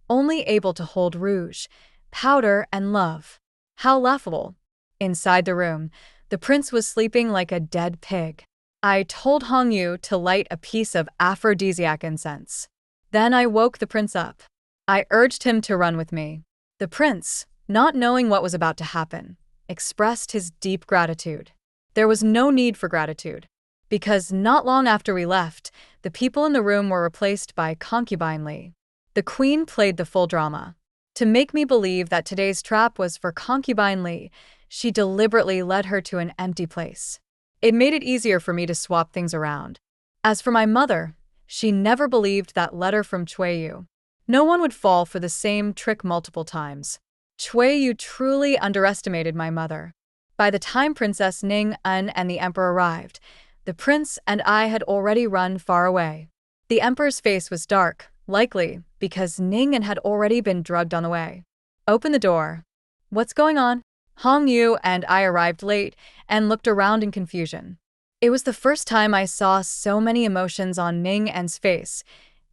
A: only able to hold rouge, powder, and love. How laughable. Inside the room, the prince was sleeping like a dead pig. I told Hongyu to light a piece of aphrodisiac incense. Then I woke the prince up. I urged him to run with me. The prince, not knowing what was about to happen, expressed his deep gratitude. There was no need for gratitude, because not long after we left, the people in the room were replaced by concubine Li. The queen played the full drama. To make me believe that today's trap was for concubine Li, she deliberately led her to an empty place. It made it easier for me to swap things around. As for my mother, she never believed that letter from Chuiyu. No one would fall for the same trick multiple times. Chuiyu truly underestimated my mother. By the time Princess Ning En and the Emperor arrived, the prince and I had already run far away. The Emperor's face was dark, likely because Ning En had already been drugged on the way. Open the door. What's going on? Hongyu and I arrived late and looked around in confusion. It was the first time I saw so many emotions on Ning En's face.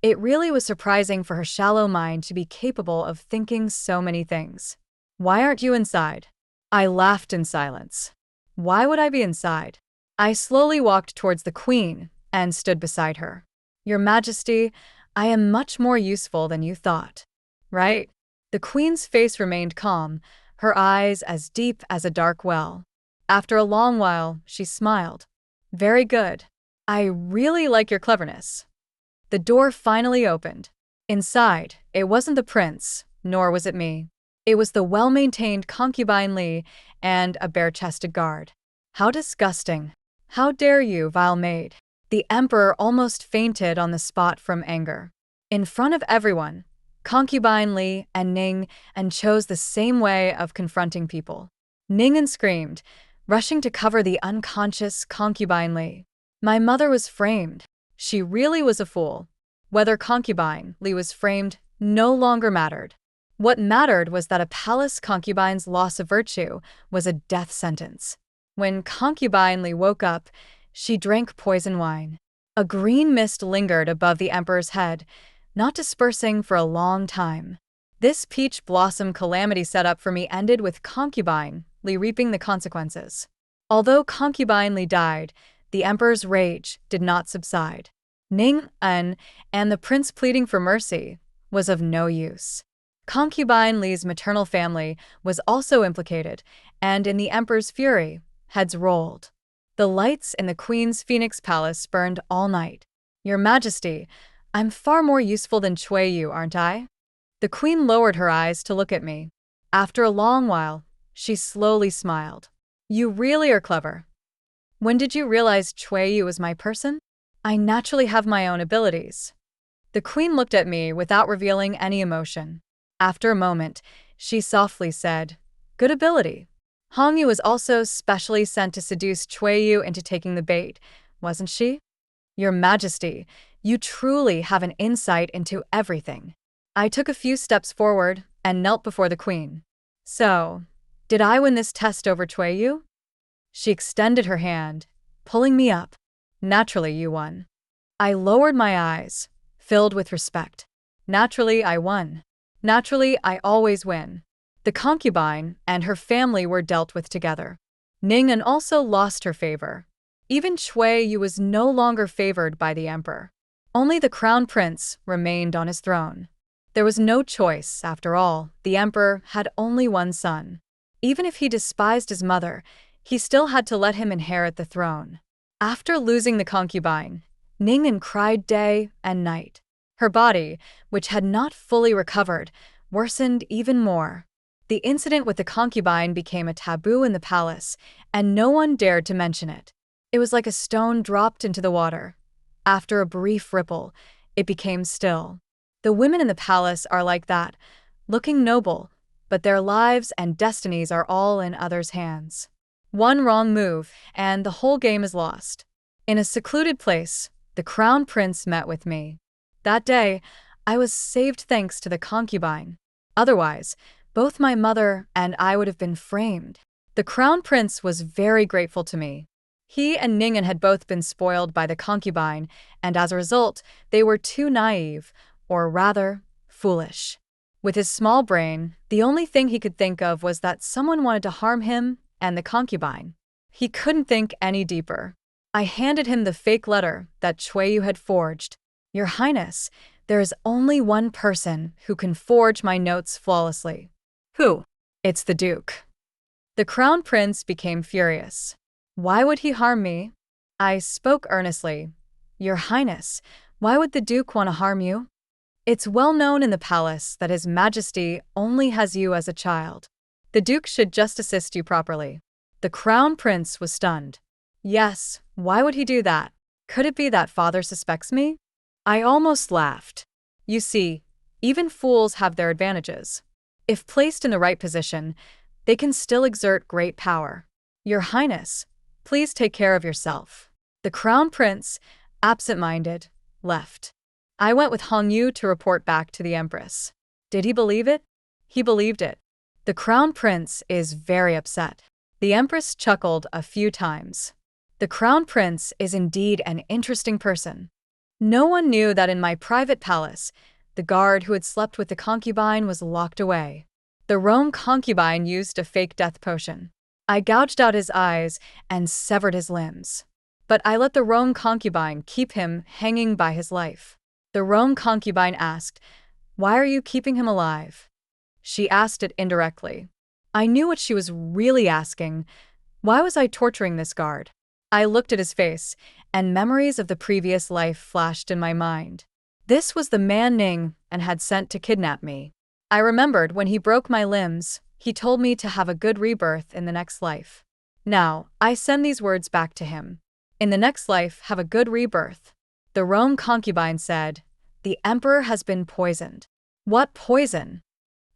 A: It really was surprising for her shallow mind to be capable of thinking so many things. Why aren't you inside? I laughed in silence. Why would I be inside? I slowly walked towards the queen and stood beside her. Your Majesty, I am much more useful than you thought. Right? The queen's face remained calm, her eyes as deep as a dark well. After a long while, she smiled. Very good. I really like your cleverness. The door finally opened. Inside, it wasn't the prince, nor was it me. It was the well-maintained concubine Li and a bare-chested guard. How disgusting. How dare you, vile maid? The emperor almost fainted on the spot from anger. In front of everyone, concubine Li and Ning and chose the same way of confronting people. Ning screamed, rushing to cover the unconscious concubine Li. My mother was framed. She really was a fool. Whether concubine Li was framed no longer mattered. What mattered was that a palace concubine's loss of virtue was a death sentence. When concubine Li woke up, she drank poison wine. A green mist lingered above the emperor's head, not dispersing for a long time. This peach blossom calamity set up for me ended with concubine Li reaping the consequences. Although concubine Li died, the emperor's rage did not subside. Ning En and the prince pleading for mercy was of no use. Concubine Li's maternal family was also implicated, and in the emperor's fury, heads rolled. The lights in the queen's phoenix palace burned all night. Your Majesty, I'm far more useful than Chui Yu, aren't I? The queen lowered her eyes to look at me. After a long while, she slowly smiled. You really are clever. When did you realize Chui Yu was my person? I naturally have my own abilities. The queen looked at me without revealing any emotion. After a moment, she softly said, Good ability. Hong Yu was also specially sent to seduce Chui Yu into taking the bait, wasn't she? Your Majesty, you truly have an insight into everything. I took a few steps forward and knelt before the queen. So, did I win this test over Chui Yu? She extended her hand, pulling me up. Naturally, you won. I lowered my eyes, filled with respect. Naturally, I won. Naturally, I always win. The concubine and her family were dealt with together. Ning En also lost her favor. Even Chui Yu was no longer favored by the emperor. Only the crown prince remained on his throne. There was no choice, after all. The emperor had only one son. Even if he despised his mother, he still had to let him inherit the throne. After losing the concubine, Ning En cried day and night. Her body, which had not fully recovered, worsened even more. The incident with the concubine became a taboo in the palace, and no one dared to mention it. It was like a stone dropped into the water. After a brief ripple, it became still. The women in the palace are like that, looking noble, but their lives and destinies are all in others' hands. One wrong move, and the whole game is lost. In a secluded place, the crown prince met with me. That day, I was saved thanks to the concubine. Otherwise, both my mother and I would have been framed. The crown prince was very grateful to me. He and Ning En had both been spoiled by the concubine, and as a result, they were too naive, or rather, foolish. With his small brain, the only thing he could think of was that someone wanted to harm him and the concubine. He couldn't think any deeper. I handed him the fake letter that Chui Yu had forged. Your Highness, there is only one person who can forge my notes flawlessly. Who? It's the Duke. The crown prince became furious. Why would he harm me? I spoke earnestly. Your Highness, why would the Duke want to harm you? It's well known in the palace that His Majesty only has you as a child. The Duke should just assist you properly. The crown prince was stunned. Yes, why would he do that? Could it be that father suspects me? I almost laughed. You see, even fools have their advantages. If placed in the right position, they can still exert great power. Your Highness, please take care of yourself. The crown prince, absent-minded, left. I went with Hong Yu to report back to the Empress. Did he believe it? He believed it. The crown prince is very upset. The Empress chuckled a few times. The crown prince is indeed an interesting person. No one knew that in my private palace, the guard who had slept with the concubine was locked away. The Rome concubine used a fake death potion. I gouged out his eyes and severed his limbs. But I let the Rome concubine keep him hanging by his life. The Rome concubine asked, "Why are you keeping him alive?" She asked it indirectly. I knew what she was really asking. Why was I torturing this guard? I looked at his face, and memories of the previous life flashed in my mind. This was the man Ning and had sent to kidnap me. I remembered when he broke my limbs, he told me to have a good rebirth in the next life. Now, I send these words back to him. In the next life, have a good rebirth. The Rome concubine said, "The emperor has been poisoned." What poison?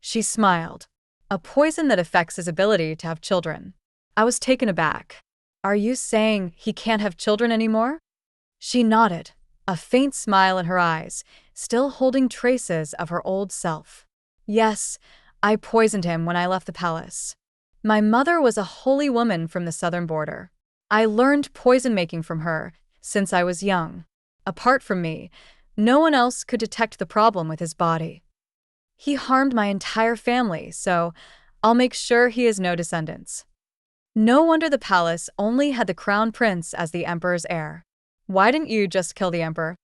A: She smiled. A poison that affects his ability to have children. I was taken aback. Are you saying he can't have children anymore? She nodded, a faint smile in her eyes, still holding traces of her old self. Yes, I poisoned him when I left the palace. My mother was a holy woman from the southern border. I learned poison making from her since I was young. Apart from me, no one else could detect the problem with his body. He harmed my entire family, so I'll make sure he has no descendants. No wonder the palace only had the crown prince as the emperor's heir. Why didn't you just kill the emperor?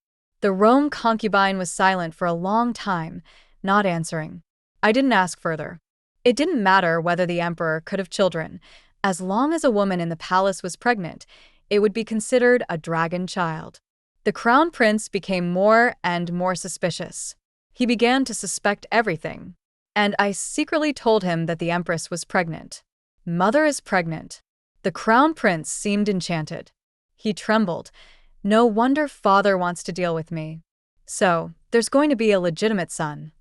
A: The Rome concubine was silent for a long time, not answering. I didn't ask further. It didn't matter whether the emperor could have children. As long as a woman in the palace was pregnant, it would be considered a dragon child. The crown prince became more and more suspicious. He began to suspect everything. And I secretly told him that the Empress was pregnant. Mother is pregnant. The crown prince seemed enchanted. He trembled. No wonder father wants to deal with me. So, there's going to be a legitimate son.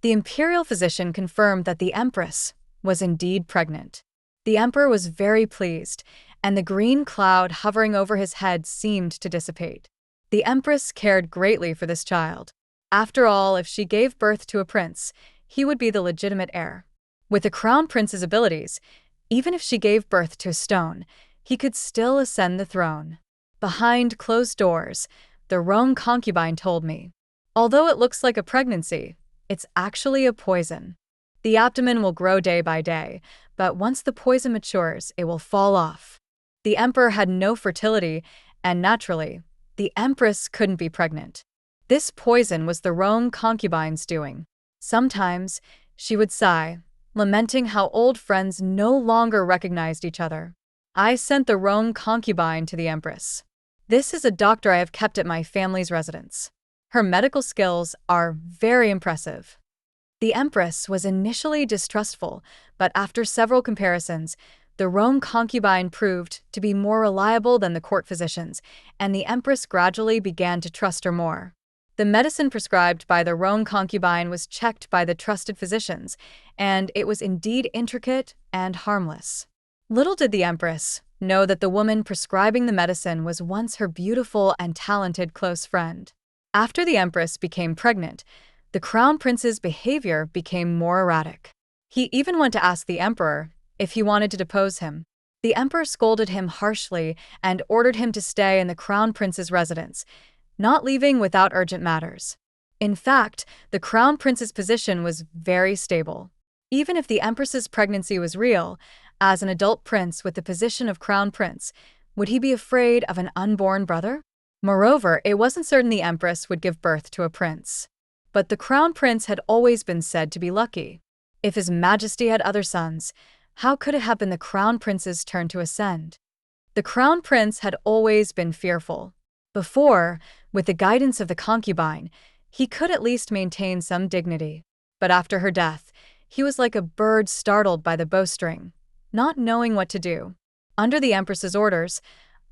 A: The imperial physician confirmed that the Empress was indeed pregnant. The emperor was very pleased, and the green cloud hovering over his head seemed to dissipate. The Empress cared greatly for this child. After all, if she gave birth to a prince, he would be the legitimate heir. With the crown prince's abilities, even if she gave birth to a stone, he could still ascend the throne. Behind closed doors, the Rome concubine told me, although it looks like a pregnancy, it's actually a poison. The abdomen will grow day by day, but once the poison matures, it will fall off. The emperor had no fertility, and naturally, the empress couldn't be pregnant. This poison was the Rome concubine's doing. Sometimes, she would sigh, lamenting how old friends no longer recognized each other. I sent the Rome concubine to the empress. This is a doctor I have kept at my family's residence. Her medical skills are very impressive. The empress was initially distrustful, but after several comparisons, the Rome concubine proved to be more reliable than the court physicians, and the empress gradually began to trust her more. The medicine prescribed by the Rome concubine was checked by the trusted physicians, and it was indeed intricate and harmless. Little did the empress know that the woman prescribing the medicine was once her beautiful and talented close friend. After the empress became pregnant, the crown prince's behavior became more erratic. He even went to ask the emperor if he wanted to depose him. The emperor scolded him harshly and ordered him to stay in the crown prince's residence, not leaving without urgent matters. In fact, the crown prince's position was very stable. Even if the empress's pregnancy was real, as an adult prince with the position of crown prince, would he be afraid of an unborn brother? Moreover, it wasn't certain the empress would give birth to a prince. But the crown prince had always been said to be lucky. If his majesty had other sons, how could it have been the crown prince's turn to ascend? The crown prince had always been fearful. Before, with the guidance of the concubine, he could at least maintain some dignity. But after her death, he was like a bird startled by the bowstring, not knowing what to do. Under the empress's orders,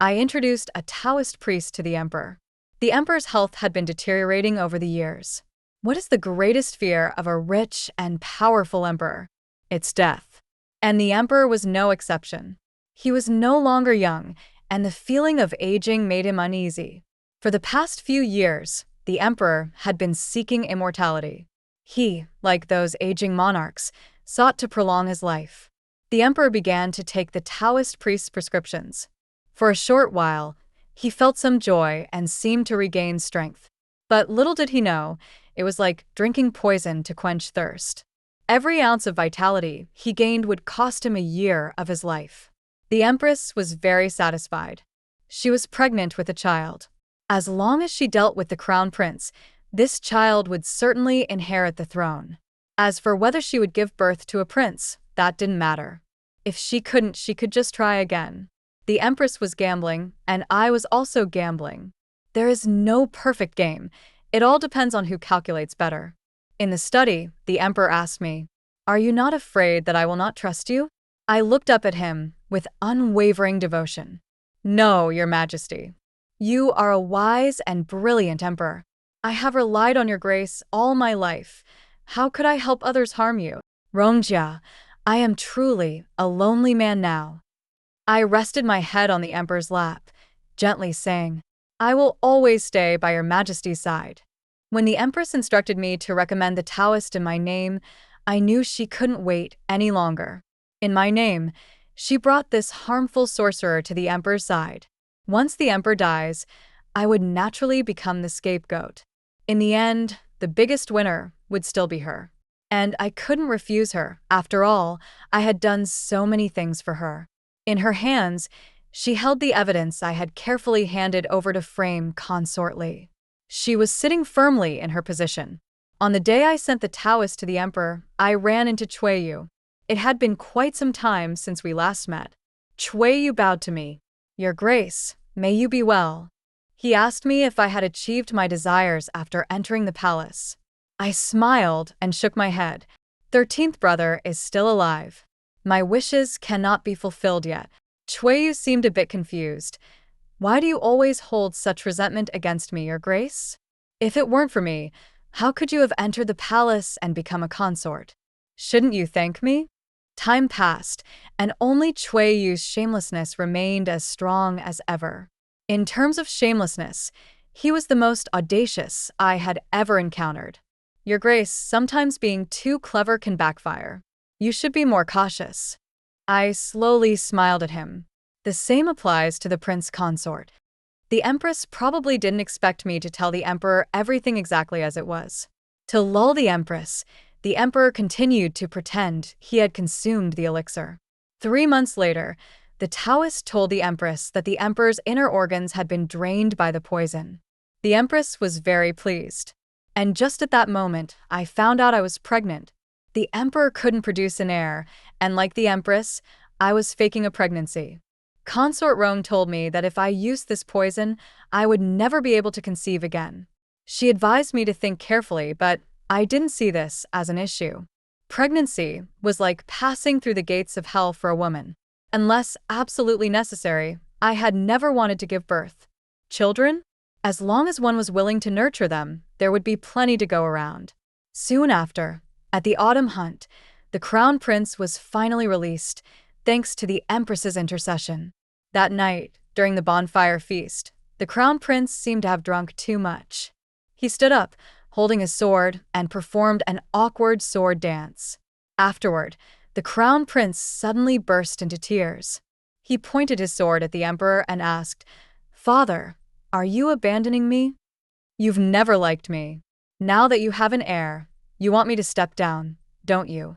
A: I introduced a Taoist priest to the emperor. The emperor's health had been deteriorating over the years. What is the greatest fear of a rich and powerful emperor? It's death. And the emperor was no exception. He was no longer young, and the feeling of aging made him uneasy. For the past few years, the emperor had been seeking immortality. He, like those aging monarchs, sought to prolong his life. The emperor began to take the Taoist priest's prescriptions. For a short while, he felt some joy and seemed to regain strength. But little did he know, it was like drinking poison to quench thirst. Every ounce of vitality he gained would cost him a year of his life. The Empress was very satisfied. She was pregnant with a child. As long as she dealt with the crown prince, this child would certainly inherit the throne. As for whether she would give birth to a prince, that didn't matter. If she couldn't, she could just try again. The Empress was gambling, and I was also gambling. There is no perfect game. It all depends on who calculates better. In the study, the Emperor asked me, "Are you not afraid that I will not trust you?" I looked up at him with unwavering devotion. "No, Your Majesty. You are a wise and brilliant emperor. I have relied on your grace all my life. How could I help others harm you? Rongjia, I am truly a lonely man now." I rested my head on the emperor's lap, gently saying, "I will always stay by your majesty's side." When the empress instructed me to recommend the Taoist in my name, I knew she couldn't wait any longer. In my name, she brought this harmful sorcerer to the emperor's side. Once the emperor dies, I would naturally become the scapegoat. In the end, the biggest winner would still be her. And I couldn't refuse her. After all, I had done so many things for her. In her hands, she held the evidence I had carefully handed over to frame Consort Li. She was sitting firmly in her position. On the day I sent the Taoist to the emperor, I ran into Chuiyu. It had been quite some time since we last met. Chuiyu bowed to me. "Your Grace, may you be well." He asked me if I had achieved my desires after entering the palace. I smiled and shook my head. 13th brother is still alive. My wishes cannot be fulfilled yet. Chuiyu seemed a bit confused. "Why do you always hold such resentment against me, Your Grace? If it weren't for me, how could you have entered the palace and become a consort? Shouldn't you thank me?" Time passed, and only Chuiyu's shamelessness remained as strong as ever. In terms of shamelessness, he was the most audacious I had ever encountered. "Your Grace, sometimes being too clever can backfire. You should be more cautious." I slowly smiled at him. The same applies to the prince consort. The Empress probably didn't expect me to tell the Emperor everything exactly as it was. To lull the Empress, the Emperor continued to pretend he had consumed the elixir. 3 months later, the Taoist told the Empress that the Emperor's inner organs had been drained by the poison. The Empress was very pleased. And just at that moment, I found out I was pregnant. The Emperor couldn't produce an heir, and like the Empress, I was faking a pregnancy. Consort Rome told me that if I used this poison, I would never be able to conceive again. She advised me to think carefully, but I didn't see this as an issue. Pregnancy was like passing through the gates of hell for a woman. Unless absolutely necessary, I had never wanted to give birth. Children? As long as one was willing to nurture them, there would be plenty to go around. Soon after, at the autumn hunt, the crown prince was finally released, thanks to the Empress's intercession. That night, during the bonfire feast, the crown prince seemed to have drunk too much. He stood up, holding his sword, and performed an awkward sword dance. Afterward, the crown prince suddenly burst into tears. He pointed his sword at the emperor and asked, "Father, are you abandoning me? You've never liked me. Now that you have an heir, you want me to step down, don't you?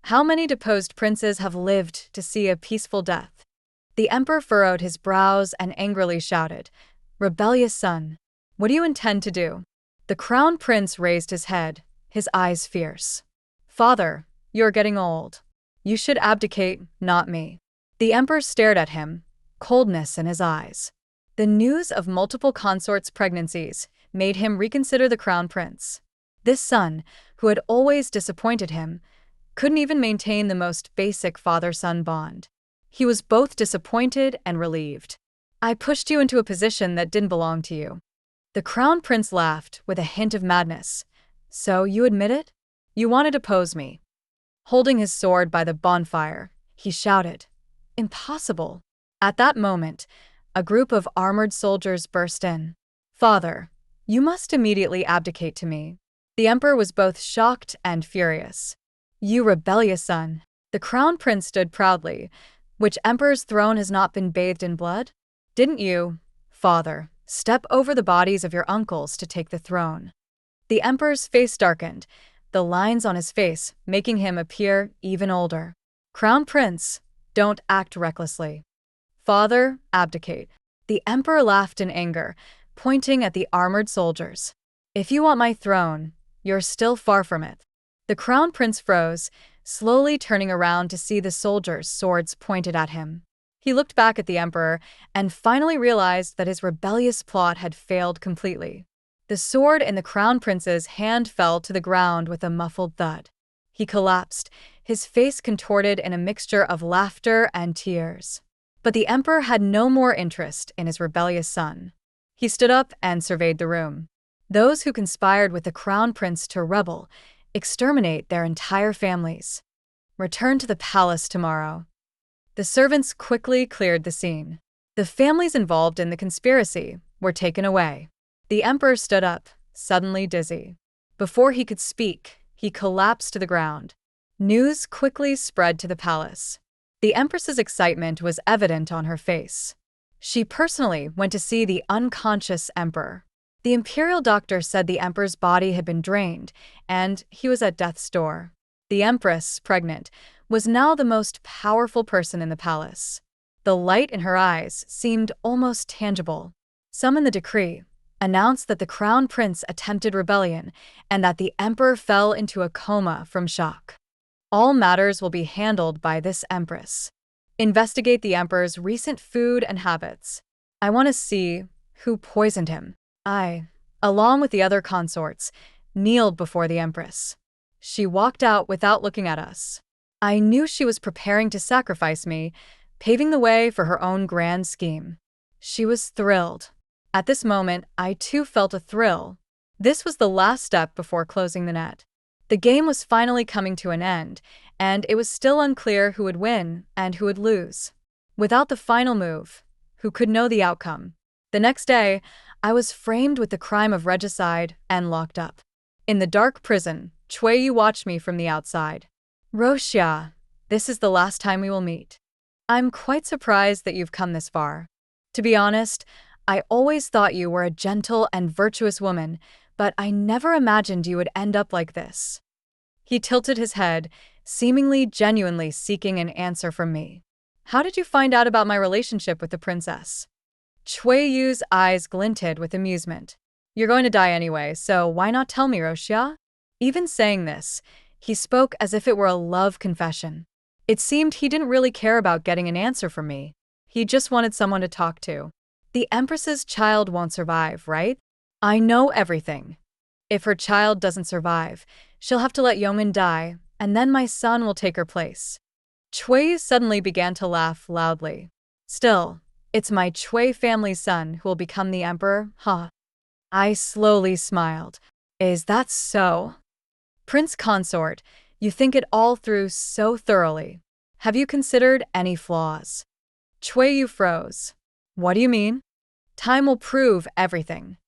A: How many deposed princes have lived to see a peaceful death?" The emperor furrowed his brows and angrily shouted, "Rebellious son, what do you intend to do?" The crown prince raised his head, his eyes fierce. "Father, you're getting old. You should abdicate, not me." The emperor stared at him, coldness in his eyes. The news of multiple consorts' pregnancies made him reconsider the crown prince. This son, who had always disappointed him, couldn't even maintain the most basic father-son bond. He was both disappointed and relieved. "I pushed you into a position that didn't belong to you." The crown prince laughed with a hint of madness. "So you admit it? You want to depose me?" Holding his sword by the bonfire, he shouted, "Impossible." At that moment, a group of armored soldiers burst in. "Father, you must immediately abdicate to me." The emperor was both shocked and furious. "You rebellious son." The crown prince stood proudly. "Which emperor's throne has not been bathed in blood? Didn't you, father, step over the bodies of your uncles to take the throne? The emperor's face darkened, the lines on his face making him appear even older. Crown Prince, don't act recklessly. Father, abdicate. The emperor laughed in anger, pointing at the armored soldiers. If you want my throne, you're still far from it. The crown prince froze, slowly turning around to see the soldiers' swords pointed at him. He looked back at the emperor and finally realized that his rebellious plot had failed completely. The sword in the crown prince's hand fell to the ground with a muffled thud. He collapsed, his face contorted in a mixture of laughter and tears. But the emperor had no more interest in his rebellious son. He stood up and surveyed the room. Those who conspired with the crown prince to rebel, exterminate their entire families. Return to the palace tomorrow. The servants quickly cleared the scene. The families involved in the conspiracy were taken away. The emperor stood up, suddenly dizzy. Before he could speak, he collapsed to the ground. News quickly spread to the palace. The empress's excitement was evident on her face. She personally went to see the unconscious emperor. The imperial doctor said the emperor's body had been drained, and he was at death's door. The empress, pregnant, was now the most powerful person in the palace. The light in her eyes seemed almost tangible. Summon the decree, announced that the crown prince attempted rebellion and that the emperor fell into a coma from shock. All matters will be handled by this empress. Investigate the emperor's recent food and habits. I want to see who poisoned him. I, along with the other consorts, kneeled before the empress. She walked out without looking at us. I knew she was preparing to sacrifice me, paving the way for her own grand scheme. She was thrilled. At this moment, I too felt a thrill. This was the last step before closing the net. The game was finally coming to an end, and it was still unclear who would win and who would lose. Without the final move, who could know the outcome? The next day, I was framed with the crime of regicide and locked up. In the dark prison, Chueyu watched me from the outside. Roxia, this is the last time we will meet. I'm quite surprised that you've come this far. To be honest, I always thought you were a gentle and virtuous woman, but I never imagined you would end up like this. He tilted his head, seemingly genuinely seeking an answer from me. How did you find out about my relationship with the princess? Chueyu's eyes glinted with amusement. You're going to die anyway, so why not tell me, Roxia? Even saying this, he spoke as if it were a love confession. It seemed he didn't really care about getting an answer from me. He just wanted someone to talk to. The Empress's child won't survive, right? I know everything. If her child doesn't survive, she'll have to let Yeoman die, and then my son will take her place. Chui suddenly began to laugh loudly. Still, it's my Chui family's son who will become the emperor, huh? I slowly smiled. Is that so? Prince Consort, you think it all through so thoroughly. Have you considered any flaws? Chueyu froze. What do you mean? Time will prove everything.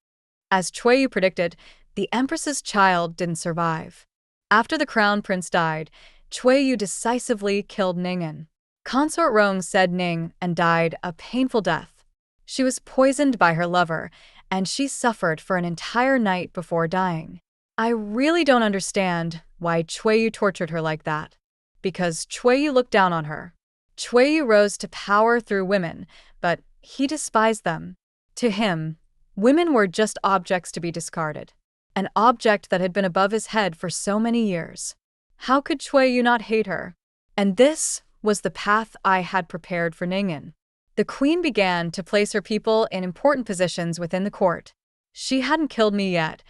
A: As Chueyu predicted, the Empress's child didn't survive. After the crown prince died, Chueyu decisively killed Ningen. Consort Rong said Ning and died a painful death. She was poisoned by her lover, and she suffered for an entire night before dying. I really don't understand why Chueyu tortured her like that. Because Chueyu looked down on her. Chueyu rose to power through women, but he despised them. To him, women were just objects to be discarded. An object that had been above his head for so many years. How could Chueyu not hate her? And this was the path I had prepared for Ningen. The queen began to place her people in important positions within the court. She hadn't killed me yet.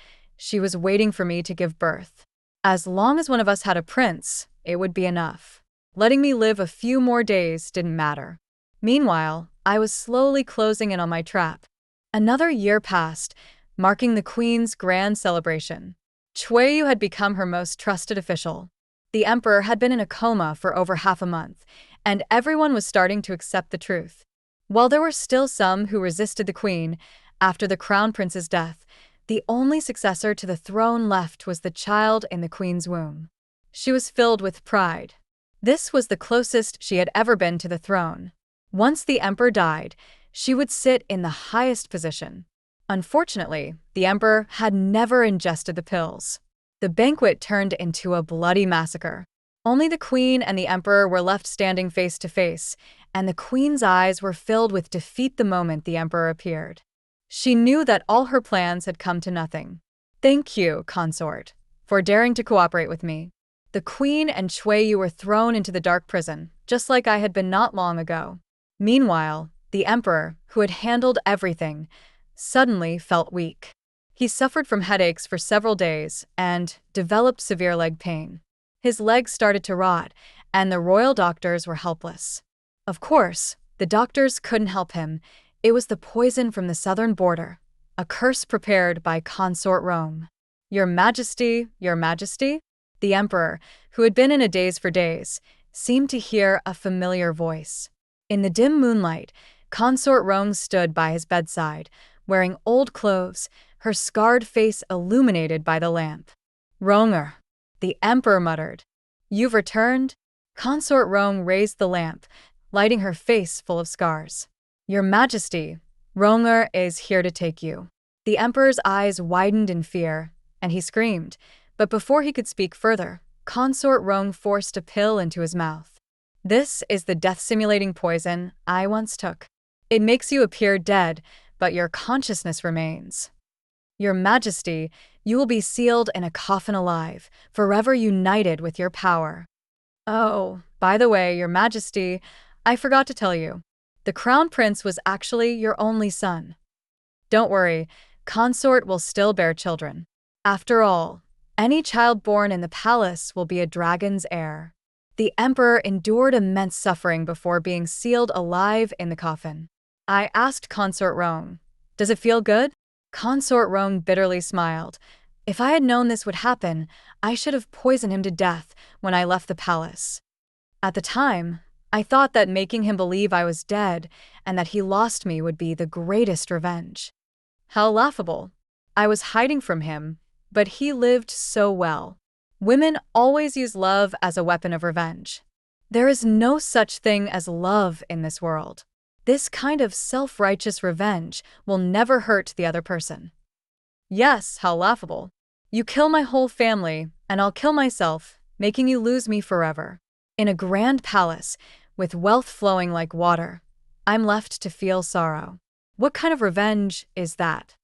A: She was waiting for me to give birth. As long as one of us had a prince, it would be enough. Letting me live a few more days didn't matter. Meanwhile, I was slowly closing in on my trap. Another year passed, marking the queen's grand celebration. Chueyu had become her most trusted official. The emperor had been in a coma for over half a month, and everyone was starting to accept the truth. While there were still some who resisted the queen, after the crown prince's death, the only successor to the throne left was the child in the queen's womb. She was filled with pride. This was the closest she had ever been to the throne. Once the emperor died, She would sit in the highest position. Unfortunately, the emperor had never ingested the pills. The banquet turned into a bloody massacre. Only the queen and the emperor were left standing face to face, and the queen's eyes were filled with defeat the moment the emperor appeared. She knew that all her plans had come to nothing. "Thank you, consort, for daring to cooperate with me." The queen and Yu were thrown into the dark prison, just like I had been not long ago. Meanwhile, the emperor, who had handled everything, suddenly felt weak. He suffered from headaches for several days and developed severe leg pain. His legs started to rot, and the royal doctors were helpless. Of course, the doctors couldn't help him. It was the poison from the southern border, a curse prepared by consort Rome. "Your Majesty, Your Majesty?" The emperor, who had been in a daze for days, seemed to hear a familiar voice. In the dim moonlight, consort Rome stood by his bedside, wearing old clothes, her scarred face illuminated by the lamp. "Ronger," the emperor muttered. "You've returned?" Consort Rome raised the lamp, lighting her face full of scars. "Your Majesty, Ronger is here to take you." The emperor's eyes widened in fear, and he screamed, but before he could speak further, consort Rome forced a pill into his mouth. "This is the death-simulating poison I once took. It makes you appear dead, but your consciousness remains. Your Majesty, you will be sealed in a coffin alive, forever united with your power." "Oh, by the way, Your Majesty, I forgot to tell you. The crown prince was actually your only son. Don't worry, consort will still bear children. After all, any child born in the palace will be a dragon's heir." The emperor endured immense suffering before being sealed alive in the coffin. I asked consort Rome, "Does it feel good?" Consort Rome bitterly smiled. "If I had known this would happen, I should have poisoned him to death when I left the palace. At the time, I thought that making him believe I was dead and that he lost me would be the greatest revenge. How laughable. I was hiding from him, but he lived so well. Women always use love as a weapon of revenge. There is no such thing as love in this world. This kind of self-righteous revenge will never hurt the other person." "Yes, how laughable. You kill my whole family, and I'll kill myself, making you lose me forever. In a grand palace, with wealth flowing like water, I'm left to feel sorrow. What kind of revenge is that?"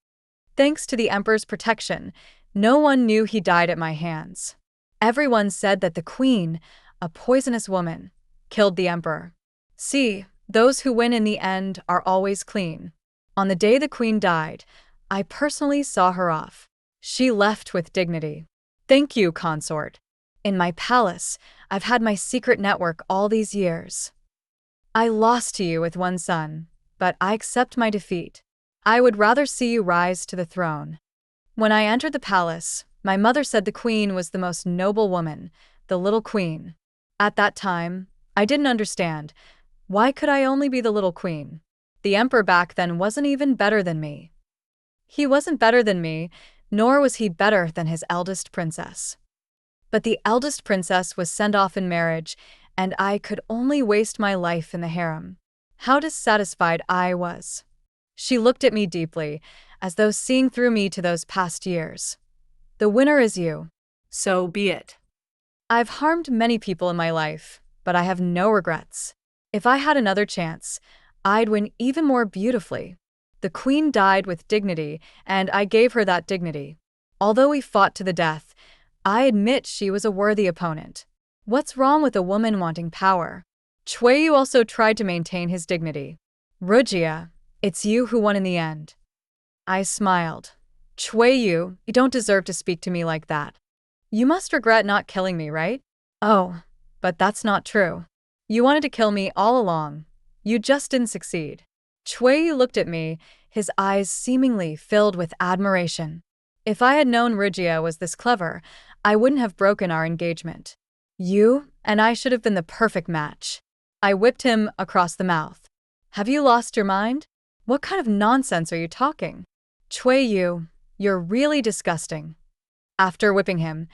A: Thanks to the emperor's protection, no one knew he died at my hands. Everyone said that the queen, a poisonous woman, killed the emperor. See, those who win in the end are always clean. On the day the queen died, I personally saw her off. She left with dignity. "Thank you, consort. In my palace, I've had my secret network all these years. I lost to you with one son, but I accept my defeat. I would rather see you rise to the throne." When I entered the palace, my mother said the queen was the most noble woman, the little queen. At that time, I didn't understand. Why could I only be the little queen? The emperor back then wasn't even better than me. He wasn't better than me, nor was he better than his eldest princess. But the eldest princess was sent off in marriage, and I could only waste my life in the harem. How dissatisfied I was. She looked at me deeply, as though seeing through me to those past years. "The winner is you. So be it. I've harmed many people in my life, but I have no regrets. If I had another chance, I'd win even more beautifully." The queen died with dignity, and I gave her that dignity. Although we fought to the death, I admit she was a worthy opponent. What's wrong with a woman wanting power? Yu also tried to maintain his dignity. "Rugia, it's you who won in the end." I smiled. "You don't deserve to speak to me like that. You must regret not killing me, right?" "Oh, but that's not true. You wanted to kill me all along. You just didn't succeed." Yu looked at me, his eyes seemingly filled with admiration. If I had known Rugia was this clever, I wouldn't have broken our engagement. You and I should have been the perfect match. I whipped him across the mouth. "Have you lost your mind? What kind of nonsense are you talking? Yu, you're really disgusting." After whipping him,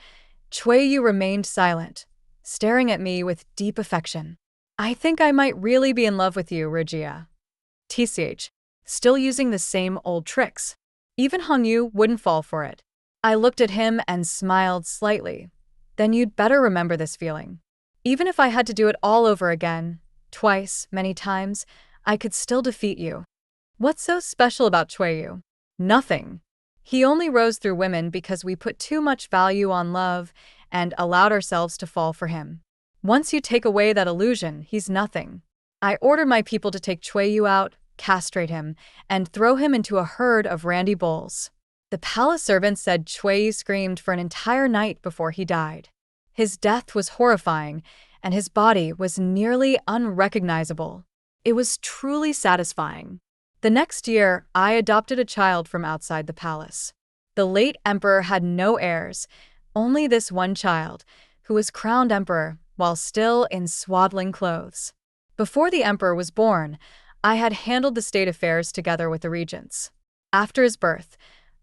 A: Yu remained silent, staring at me with deep affection. "I think I might really be in love with you, Rugia." TCH, still using the same old tricks. Even Hong Yu wouldn't fall for it. I looked at him and smiled slightly. Then you'd better remember this feeling. Even if I had to do it all over again, twice, many times, I could still defeat you. What's so special about Yu? Nothing. He only rose through women because we put too much value on love and allowed ourselves to fall for him. Once you take away that illusion, he's nothing. I ordered my people to take Yu out, castrate him, and throw him into a herd of randy bulls. The palace servants said Yu screamed for an entire night before he died. His death was horrifying, and his body was nearly unrecognizable. It was truly satisfying. The next year, I adopted a child from outside the palace. The late emperor had no heirs, only this one child, who was crowned emperor while still in swaddling clothes. Before the emperor was born, I had handled the state affairs together with the regents. After his birth,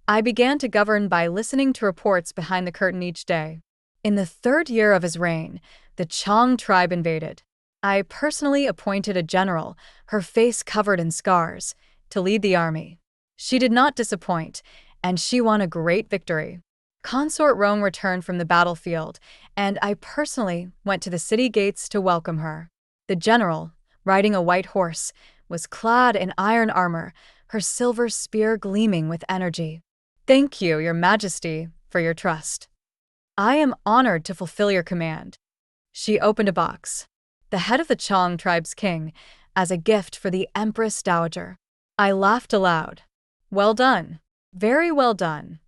A: I began to govern by listening to reports behind the curtain each day. In the 3rd year of his reign, the Chong tribe invaded. I personally appointed a general, her face covered in scars, to lead the army. She did not disappoint, and she won a great victory. Consort Rong returned from the battlefield, and I personally went to the city gates to welcome her. The general, riding a white horse, was clad in iron armor, her silver spear gleaming with energy. Thank you, Your Majesty, for your trust. I am honored to fulfill your command. She opened a box, the head of the Chong tribe's king, as a gift for the Empress Dowager. I laughed aloud. Well done. Very well done.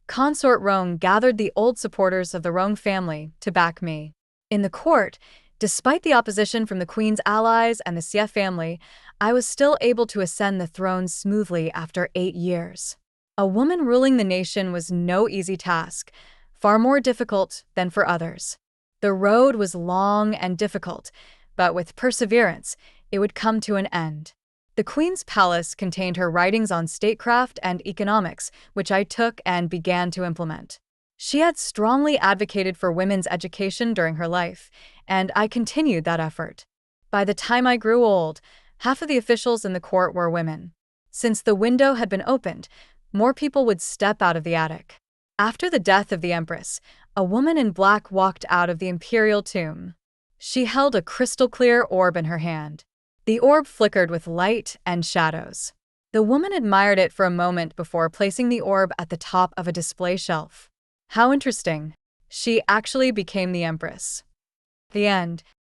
A: Consort Rong gathered the old supporters of the Rong family to back me. In the court, despite the opposition from the Queen's allies and the Xie family, I was still able to ascend the throne smoothly after 8 years. A woman ruling the nation was no easy task, far more difficult than for others. The road was long and difficult, but with perseverance, it would come to an end. The Queen's palace contained her writings on statecraft and economics, which I took and began to implement. She had strongly advocated for women's education during her life, and I continued that effort. By the time I grew old, half of the officials in the court were women. Since the window had been opened, more people would step out of the attic. After the death of the Empress, a woman in black walked out of the imperial tomb. She held a crystal-clear orb in her hand. The orb flickered with light and shadows. The woman admired it for a moment before placing the orb at the top of a display shelf. How interesting. She actually became the Empress. The end.